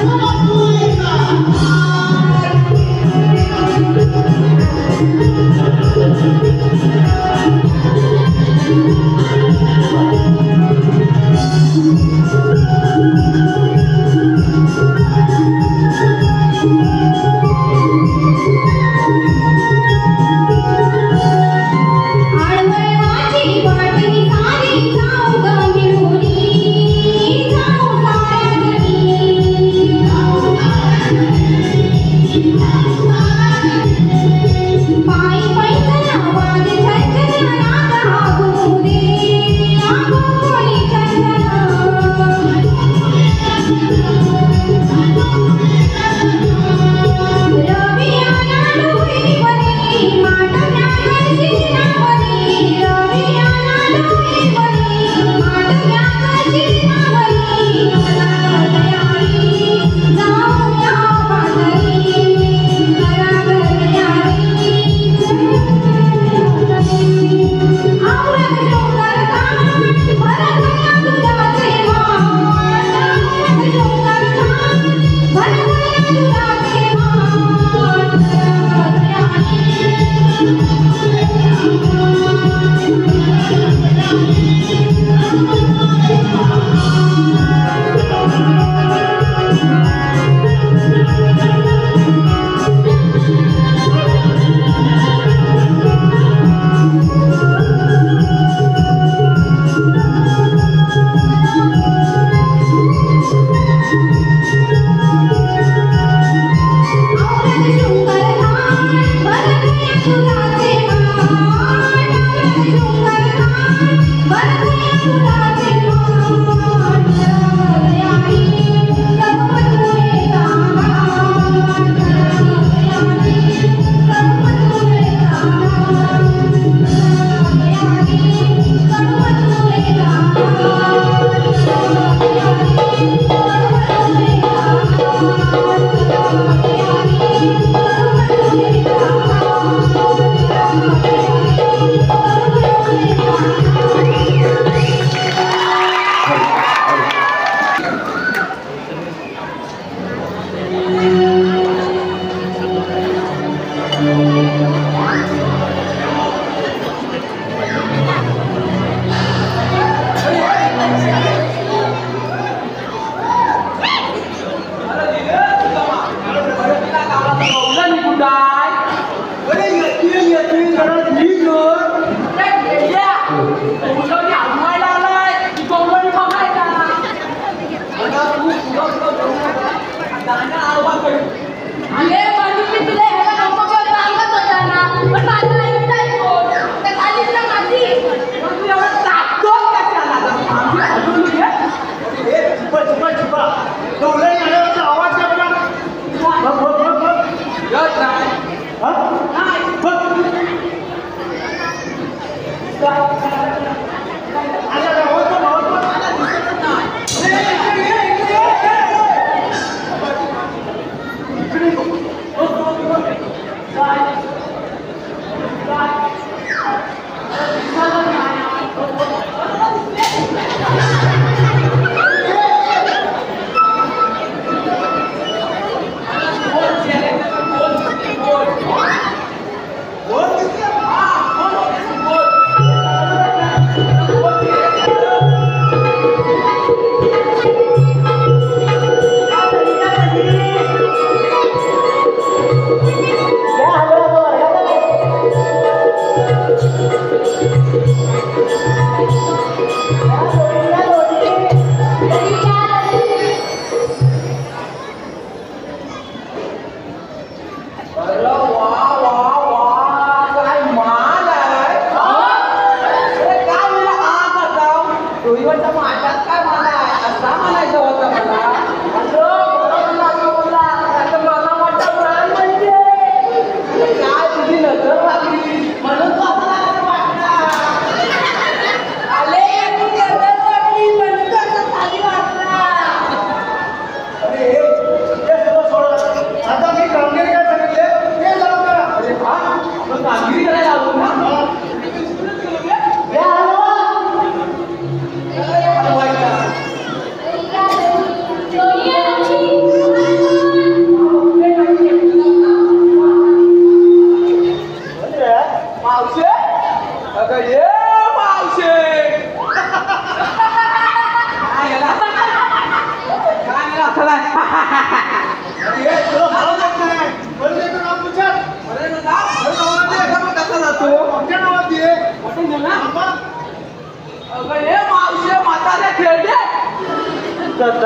Oh,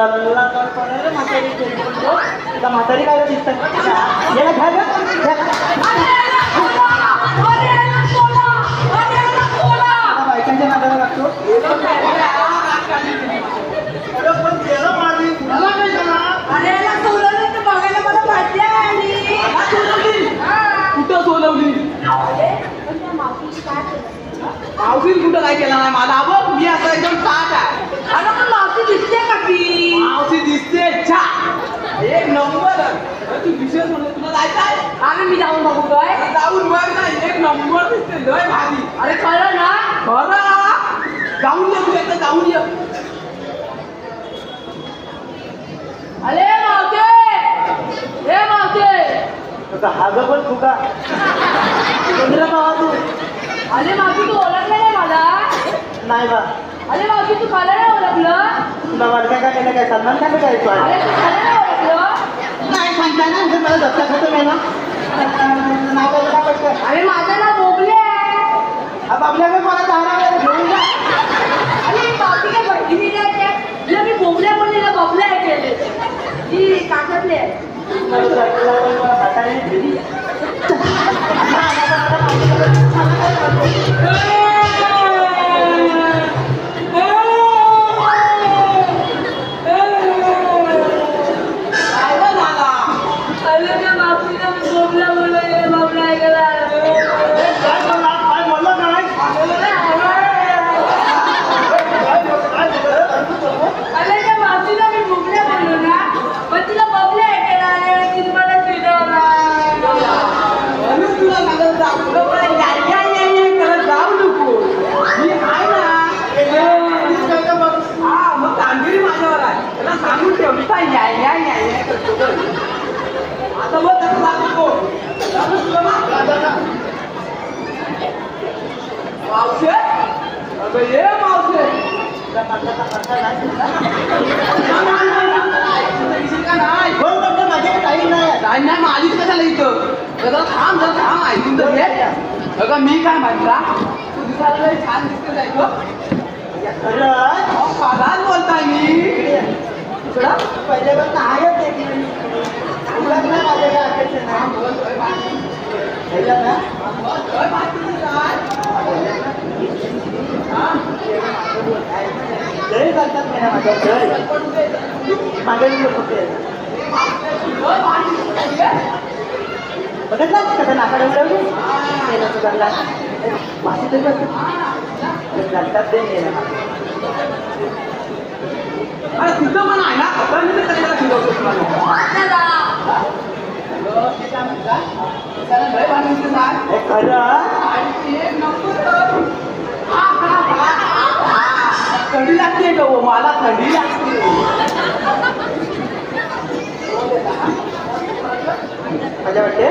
लल्ला तर कोणाला म्हातारी तुला म्हातारी काय दिसतात याला घ्या गं, घ्या गं. आता बायकांच्या नादाला लागतो. अरे पण त्याला मारली मला काय झाला बघायला मला भाजी आली. कुठं सोलवली मावशीन कुठं काय केलं नाही माझा बघ मी आता एकदम ताट आहे. अरे पण मावशी दिसते का ती? मावशी दिसते छा एक नंबर तू विशेष म्हणलं तुला जायचं आहे अरे मी जाऊन बघू काय? जाऊन बघ ना एक नंबर दिसते लय भारी. अरे खरं ना? बरं जाऊन ये तू एकदा जाऊन ये. अरे मावते हे मावते आता हा गं पण फुगा केंद्र बाबा तू अरे मावशी तू ओळखलं नाही मला? नाही बा अरे मावशी तू मला नाही ओळखलं? तुला वाटतं का केलं काय सन्मान काय करायचो अरे तू मला नाही ओळखलं? नाही सांगता ना जर मला दत्ता खातो नाही ना नाव काय पटकन अरे माझं नाव बोबले आहे. आता आपल्याकडे मला दहा घेऊन जा. अरे मावशी काय बहिणी नाही त्या तिला मी बोबल्या बोलले ना बबल्या आहे केले ती काकातले आहे. अरे त्या मावशीला मी बोबल्या बोलले बबल्या आहे गेला. काय झाला काय बोलला काय अरे त्या मावशीला मी बोबल्या बोललो ना पण तिला बबल्या आहे गेला आणि तिने मला चिडवला. म्हणून तुला सांगत जाऊ करत जाऊ नको मी आहे ना हा मग कामगिरी माझ्यावर आहे त्याला सांगून ठेव मी काय न्याय करतो बरं. आता मग त्याला सांगतो मावशे अगं ये मावशे नाही कोण म्हणतं माझ्याकडे काही नाही नाही माझीच कशाला इथं जरा थांब ऐकून तर घे. अगं मी काय म्हणता तू दिसायला लय छान दिसते जायचं खरं पगार बोलताय मी इकडं पहिल्यापासून आहेच ते की उलट नाही माझ्याकडे अपेक्षा नाही पहिलं ना जरी करतात नाही ना माझ्या जरी माझ्या होते बघितलं कसं नाकाडे उडवली तेलाचं गल्ला भाजी तरी घालतात ते नेलं अरे तुझं मन आहे ना आता मी तर त्याला फिरवतो तुला हे खरं थंडी लागते का हो मला थंडी लागते माझ्या वाटते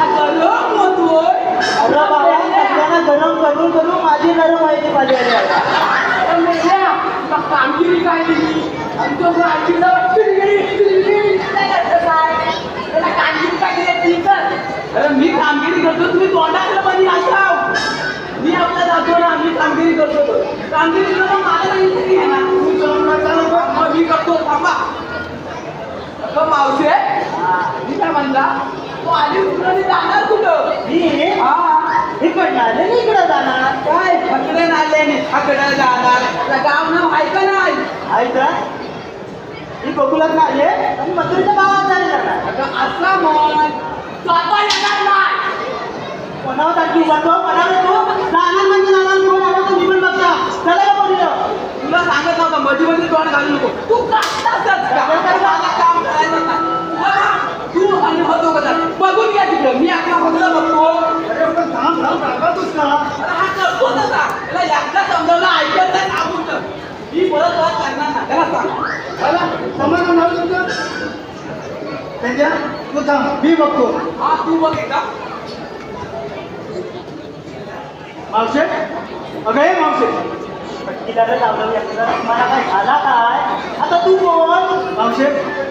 गरम होतोय अरे बाबा सगळ्यांना गरम करून करून माझी नरम व्हायची माझ्या कामगिरी काय दिली आमच्या कामगिरीला कामगिरी काय दिली अरे मी कामगिरी करतो तुम्ही तोंडाकडे मध्ये असाव मी आपल्या जातो ना मी कामगिरी करतो कामगिरी करून मला नाही ना मग मी करतो थांबा अगं मावशे मी काय म्हणला तू आली कुठं जाणार कुठं मी इकडनं आले मी इकडं जाणार काय फकडे नाले फकडे जाणार गाव नाव ऐका नाही ऐका मी गोकुलात आले आणि मथुरेच्या गावात झाले जाणार अगं असा म्हण स्वतः येणार नाही कोणावर टाकी उभारतो कोणावर तू जाणार म्हणजे जाणार कोण आला तर मी पण बघता चला का बोललो तुला सांगत नव्हता मध्ये मध्ये तोंड घालू नको तू मला काम करायचं नाही तू आणि होतो का बघून घ्या तिकडं मी आपला फक्त बघतो अरे पण थांब थांब रागातोस का अरे हा करतो तसा त्याला एकदा समजावलं ऐकत नाही सांगून तर मी परत वाद करणार ना त्याला सांग मला समाधान झालं तुमचं त्यांच्या तू थांब मी बघतो हा तू बघ एकदा मावशे अगं हे मावशे तिला लावलं एकदा मला काय झाला काय आता तू बोल मावशे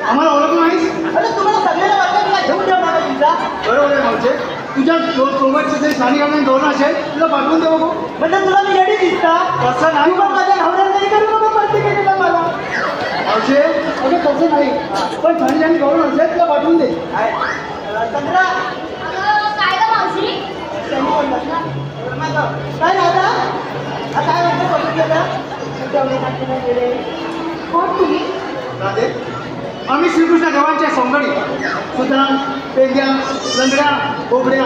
आम्हाला ओळख नाहीस अरे तुम्हाला सगळ्याला वाटतं मला घेऊन ठेवणार का तुमचा बरोबर आहे मावशे तुझ्या सोबतचे जे स्थानिकांना गौरव असेल तुला पाठवून दे बघू म्हणजे तुला मी रेडी दिसता तसं नाही तू पण माझ्या नवऱ्याला कधी करू नको माहिती केलेला मला. मावशे अगं तसं नाही पण थंडी आणि गौरव असेल तुला पाठवून दे. चंद्रा काय गं मावशी? त्यांनी बोललास ना काय राहता काय वाटतं बघून गेलं जेवढे खाते गेले. कोण तुम्ही? राधे आम्ही श्रीकृष्ण देवांच्या सोंगडी सुतराम पेंद्या लंगड्या बोबड्या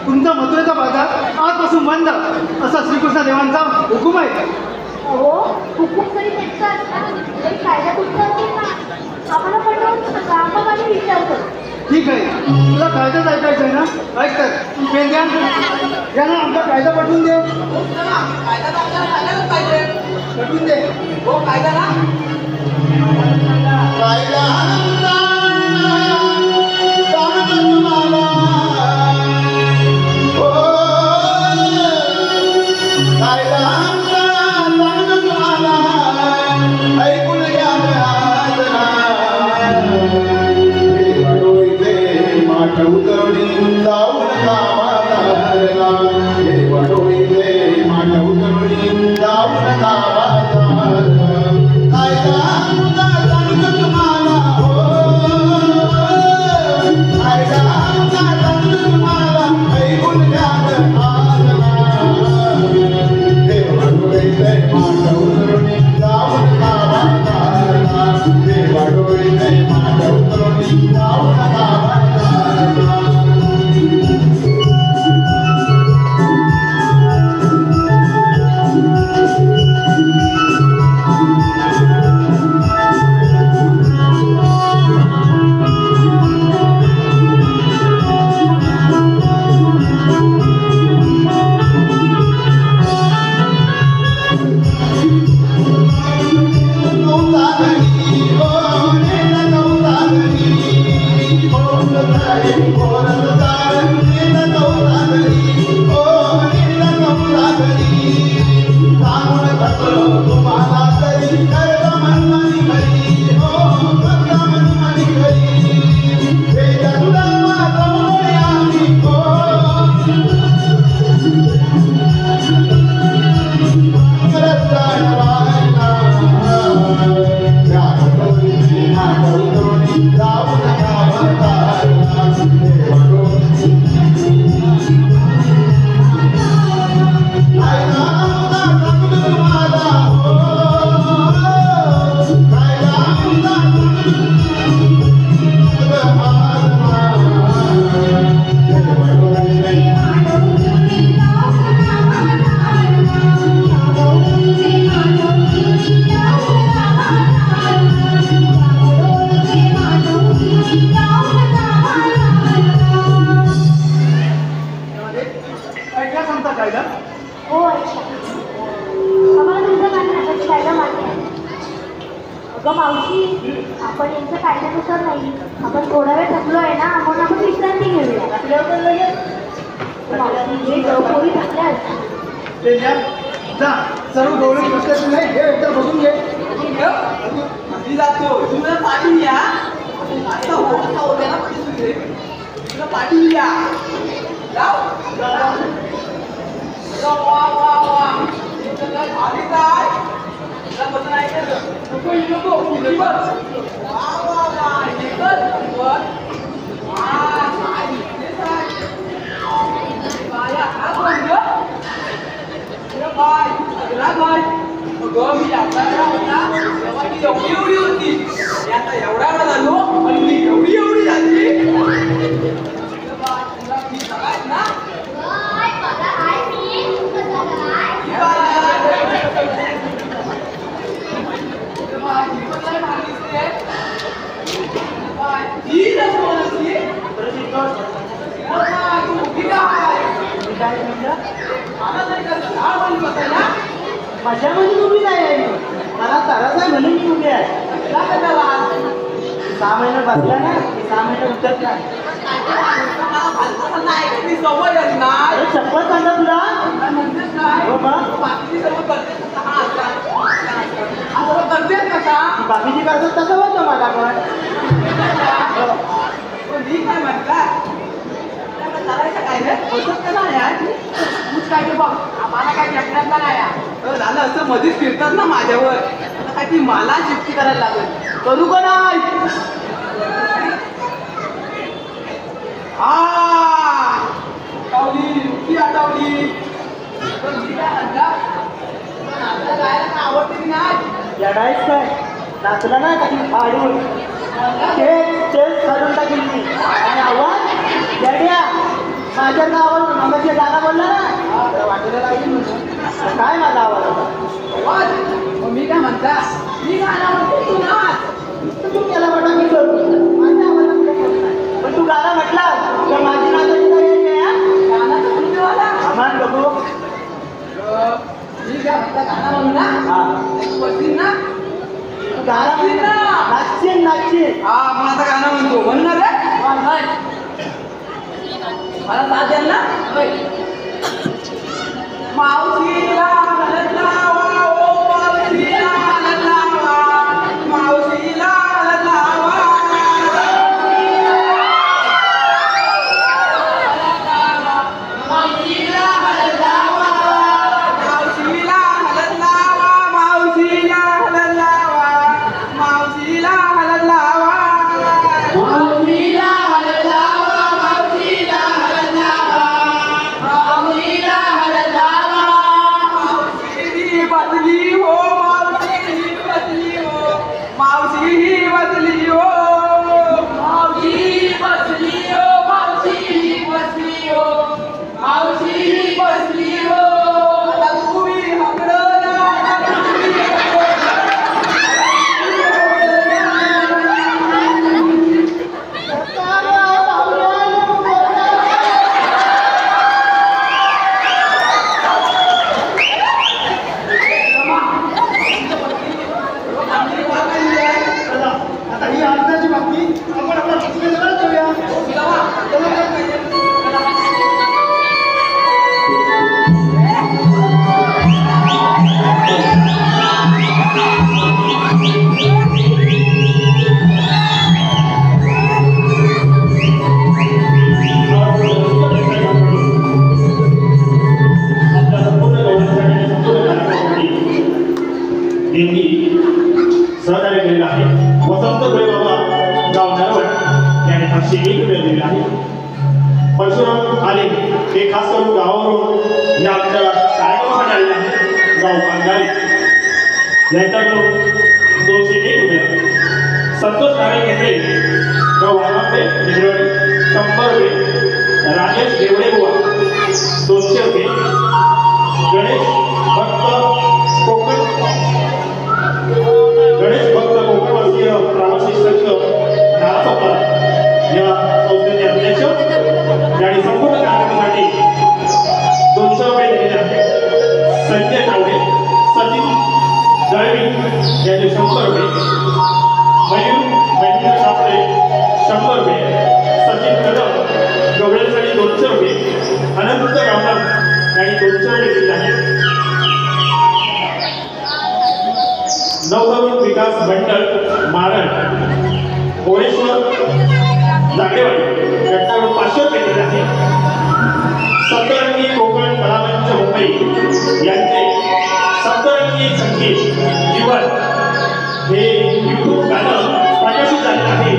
तुमचा मथुरेचा बाजार आजपासून बंद असा श्रीकृष्ण देवांचा हुकूम आहे. हो हुकूम तरी त्यांचा असला तरी कायदा तुमचा असेल ना. आम्हाला पटवून सांगा आणि विचारतो. ठीक आहे तुला कायदाच ऐकायचं आहे ना ऐक तर पेंद्या यांना आमचा कायदा पाठवून दे. कायदा तर आपल्याला सांगायलाच पाहिजे. पाठवून दे. हो कायदा ना कायदा सांगतो तुम्हाला हो कायदा सांगतो तुम्हाला ऐकून घ्या वडोईचे माठ उतरणी जाऊन कामाला वडोईचे माठ उतरणी जाऊन कामाला कायदा सांगतो तुम्हाला हो कायदा सांगतो तुम्हाला ऐकून घ्या देवाडोईचे माठ उतरणी जाऊन कामाला देवाडोईचे माठ उतरणी जाऊन कामाला ऐकला सांगता कायदा. हो अच्छा आम्हाला तुमचं मान्य कायदा मान्य आहे. अगं मावशी आपण यांचं कायद्यानुसार नाही आपण थोडा वेळ थकलो आहे ना म्हणून आपण विश्रांती घेऊया. मावशी हे पोरी थकल्या पेंद्या जा सर्व गौरव पुस्तक नाही हे एकदा बघून घे. मी जातो तुम्ही पाठी या आता होत्या ना पाठी तुला पाठी या वा वा वा आधी काय बसून ऐकायचं नको नको वा वा वा मी एवढी होती आता एवढा वेळा झालो आणि मी एवढी झाली ना माझ्यामध्ये उभी नाही आहे मला तराच आहे म्हणून मी उभी आहे. 6 महिने बसला ना 6 महिने उतरत नाही. सवय असणार अरे शपथ सांगा तुला हो मग करतेस कसा बाकीची करतात तसं होतं मला पण मी काय म्हणता करायचं काय रे होतच का नाही तूच काय बघ आम्हाला काय जमण्यातला नाही झालं असं मध्येच फिरतात ना माझ्यावर, आता काय ती मला चिठ्ठी करायला लागेल. करू का नाही? आठवली, ती आठवली. पण मी काय म्हणला, नाचला गायला आवडते की नाही? लढाईच काय नाचला ना काही फाडून तेच काढून टाकेल मी. आणि आवाज लढ्या माझ्या नावावर मामाच्या गाणं बोलला ना वाटायला लागेल म्हणून. काय माझा आवाज होता? मग मी काय म्हणता, मी गाणं म्हणते तू नाच. तू त्याला म्हणा मी करू माझ्या आवाजात. पण तू गाणं म्हटला तर माझी नाचाची तयारी आहे हा? गाणं तर म्हणते मला. आम्हाला बघू. मी काय म्हणता गाणं म्हणू ना? हा तू बसशील ना? तू गाणं म्हण ना. नाचशील नाचशील. हा मग आता गाणं म्हणतो, म्हणणार रे? मला साथ द्याल ना? मावशीला हलत लावा, ओ मावशीला हलत लावा, मावशीला हलत लावा. मावशीला हलत लावा, मावशीला हलत लावा, मावशीला हलत लावा, मावशीला हलत लावा. मावशीला हलत लावा, मावशीला हलत लावा, मावशीला हलत लावा. मावशी बसली हो, मावशी बसली हो, मावशी बसली हो, मावशी बसली हो, मावशी बसली हो, मावशी बसली हो. आता तुम्ही हकडं या, आता तुम्ही चला आता ही आनंदाची बातमी आपण आपल्या बसने जवळ जाऊया. आपल्या संपूर्ण गौरवासाठी संपूर्ण कार्यक्रमासाठी त्यांनी सहकार्य केलेलं आहे. वसंत बाबा गाव नरवट यांनी 501 रुपये दिलेले आहे. परशुराम आले ते खास करून गावावरून या आमच्या कार्यक्रमासाठी आलेले आहेत. गाव कांगारी यांच्याकडून 201 रुपये. संतोष नारायण घेतले गाव वाघापे 100 रुपये. राजेश देवडे बुवा 200 रुपये. गणेश भक्त कोकणवासीय प्रवासी संघ नारायण या संस्थेचे अध्यक्ष यांनी संपूर्ण कार्यक्रमासाठी 200 रुपये दिलेले आहेत. संजय तावडे, सचिन दळवी यांचे 100 रुपये. महेंद्र सापळे 100 रुपये. सचिन कदम गवळ्यांसाठी 200 रुपये. अनंत गावकर यांनी 200 रुपये दिले आहेत. नवतरुण विकास मंडळ मारण भुवनेश्वर जागेवाडी यांच्याकडून 500 रुपये दिले आहेत. सप्तरंगी कोकण कलामंच मुंबई यांचे सप्तरंगी संगीत जीवन हे YouTube गाणं प्रकाशित झाले आहे.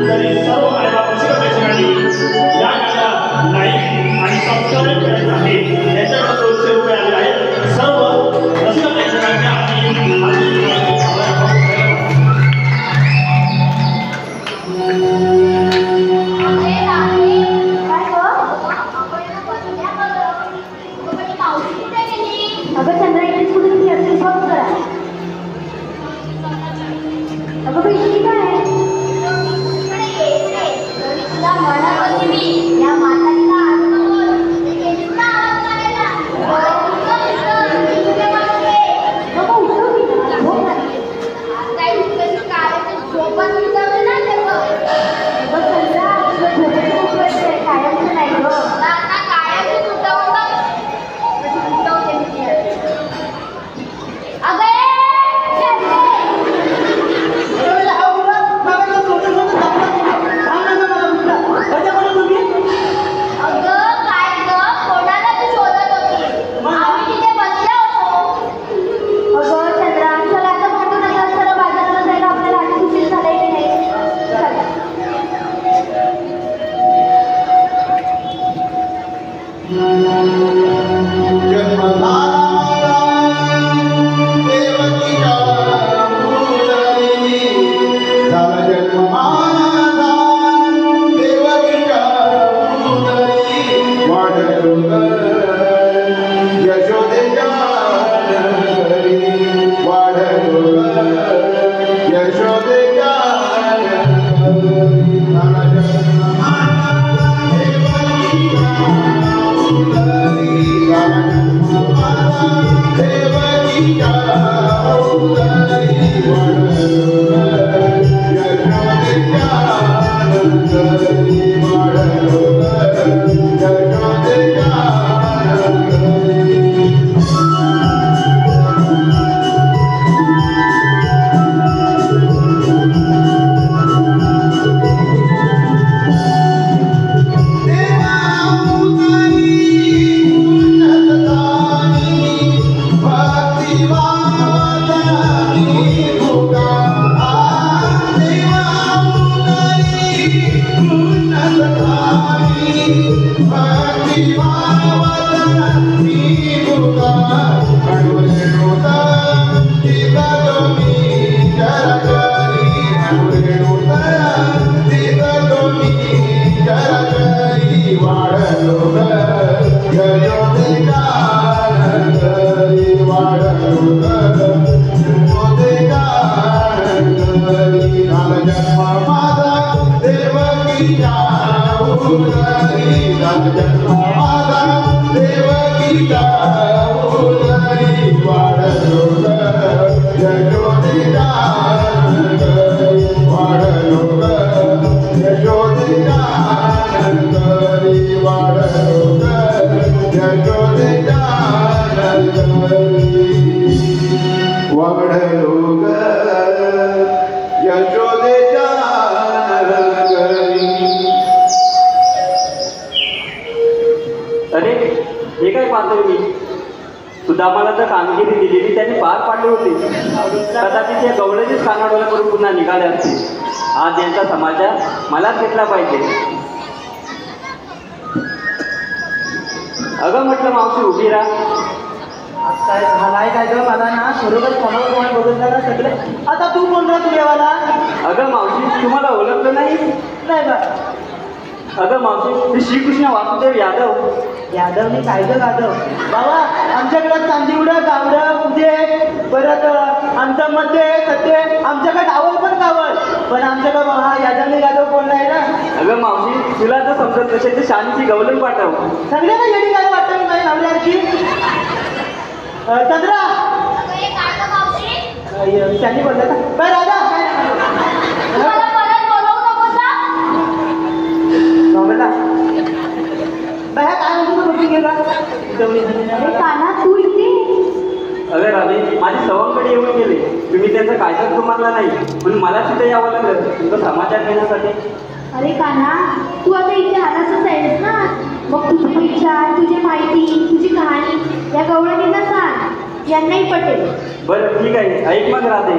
तरी सर्व मायबाप प्रेक्षकांनी या गाण्याला लाईक आणि सबस्क्राईब करायचं आहे. याच्याकडे 200 रुपये आले आहेत. सर्व रसिक प्रेक्षकांनी अगं चंद्रा इथेच कुठेतरी असेल बघ जरा. अगं बाई ही काय आहे? तुला म्हणत होती मी या म्हातारीला आणू नको. ते गेलीस ना आवाज करायला. नको उठव मी मला झोप लागली. काही उठल्याची काळाची झोपच उठवली ना तेव्हा. अगं चंद्रा तुझं झोपेचं उठवायचं कायमचं नाही गं. आता कायमच उठवून बघ. उठवते मी ती. अगं यशोदेच्या अरे हे काय पाहतोय मी? सुदामाला तर कामगिरी दिलेली त्यांनी पार पाडली होती. कदाचित या गवळणीच कानाडोळा करून पुन्हा निघाले असते. आज यांचा समाचार मलाच घेतला पाहिजे. अगं म्हटलं मावशी उभी राहा. काय झालाय काय ग? मला ना बरोबर कोणावर बघून झाला सगळे. आता तू कोण राह तुझ्यावाला? अगं मावशी तुम्हाला ओळखलं नाही? नाही बा. अगं मावशी ते श्रीकृष्ण वासुदेव यादव. यादवने काय ग यादव? बाबा आमच्याकडे चांदिवडं गावडं उदे परत आमचं मध्ये सत्य आमच्याकडे गावल पण गावल पण आमच्याकडे हा यादवने यादव कोण नाही ना. अगं मावशी तुला तर समजत नसेल तर शानीची गवलन पाठव. सगळ्यांना येडी काय वाटतं मी नाही लावल्याची. चंद्रा शानी बोलला का? काय राजा नॉवेला बाया काय म्हणतो बघी गेला काना तू इथे. अगं राधे माझी सवंगडी येऊन गेले. तुम्ही त्यांचा कायदाच तुम्हाला नाही म्हणून मला तिथे यावं लागलं तुमचा समाचार घेण्यासाठी. अरे काना तू आता इथे आलासच आहेस ना. मग तुझे विचार तुझी माहिती तुझी कहाणी या गवळणींना सांग. यांनाही पटेल. बरं ठीक आहे ऐक मग राधे.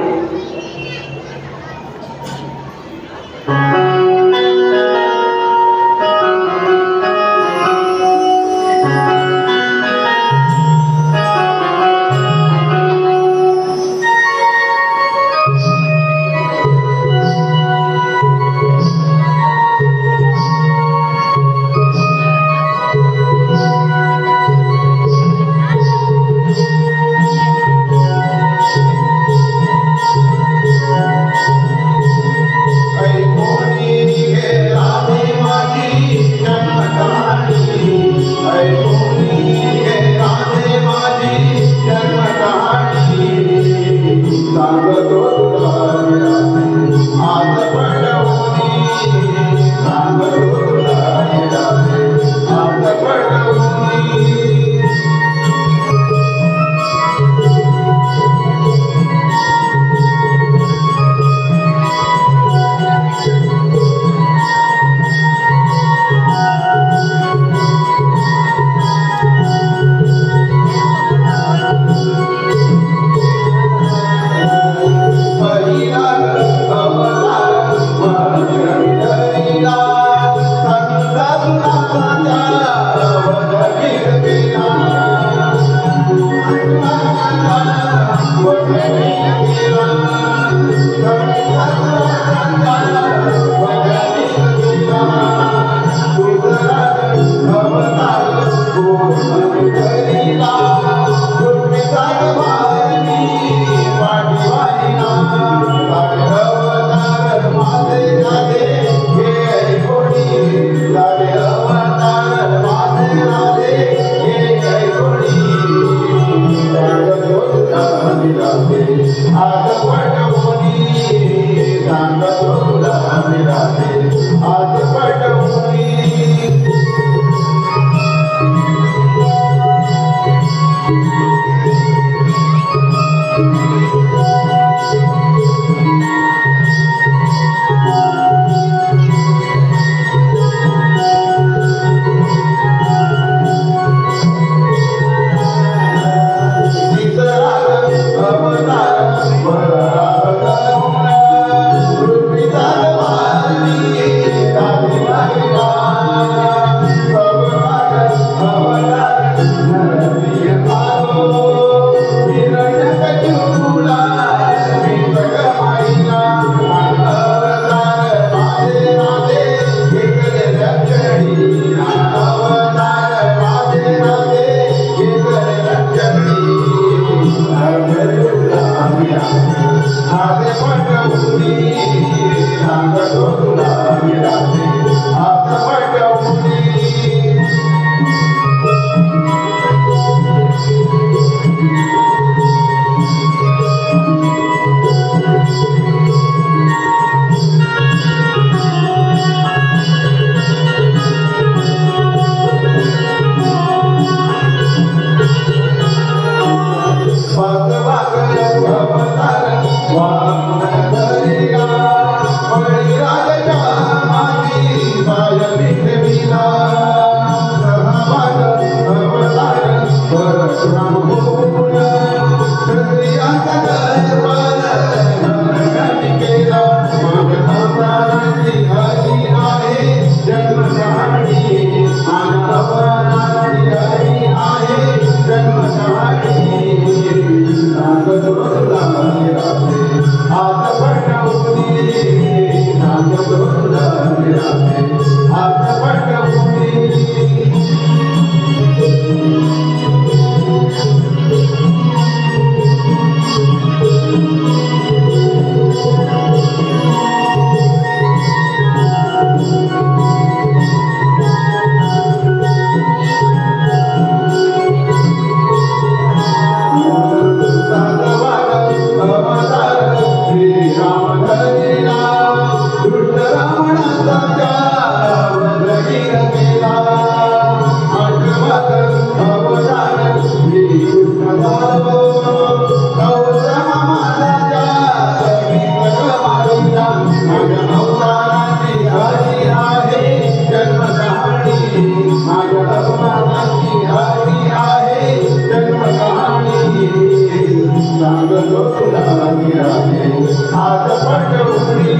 हात पटवूनी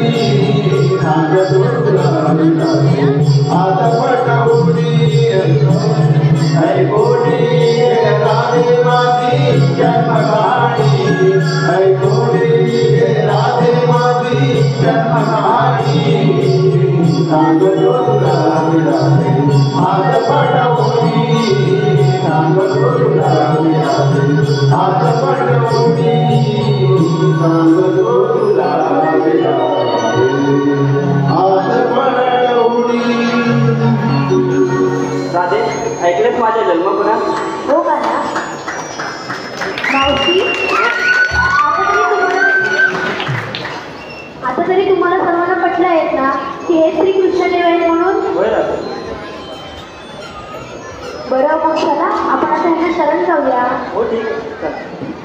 नागदोला विराजे हात पटवूनी ऐ गोडी राधे माझी जन्म कहाणी ऐ गोडी राधे माझी जन्म कहाणी नागदोला विराजे हात पटवूनी नागदोला विराजे हात पटवूनी नागदोला विराजे हात पटवूनी. राधे ऐकलंच माझ्या जन्मपुरात? हो का ना मावशी, आता तरी तुम्हाला सर्वांना पटलं आहेत ना की हे श्रीकृष्णदेव आहेत म्हणून? होय राधे. बरं मग चला आपण आता ह्यांना शरण जाऊया. हो ठीक आहे चला.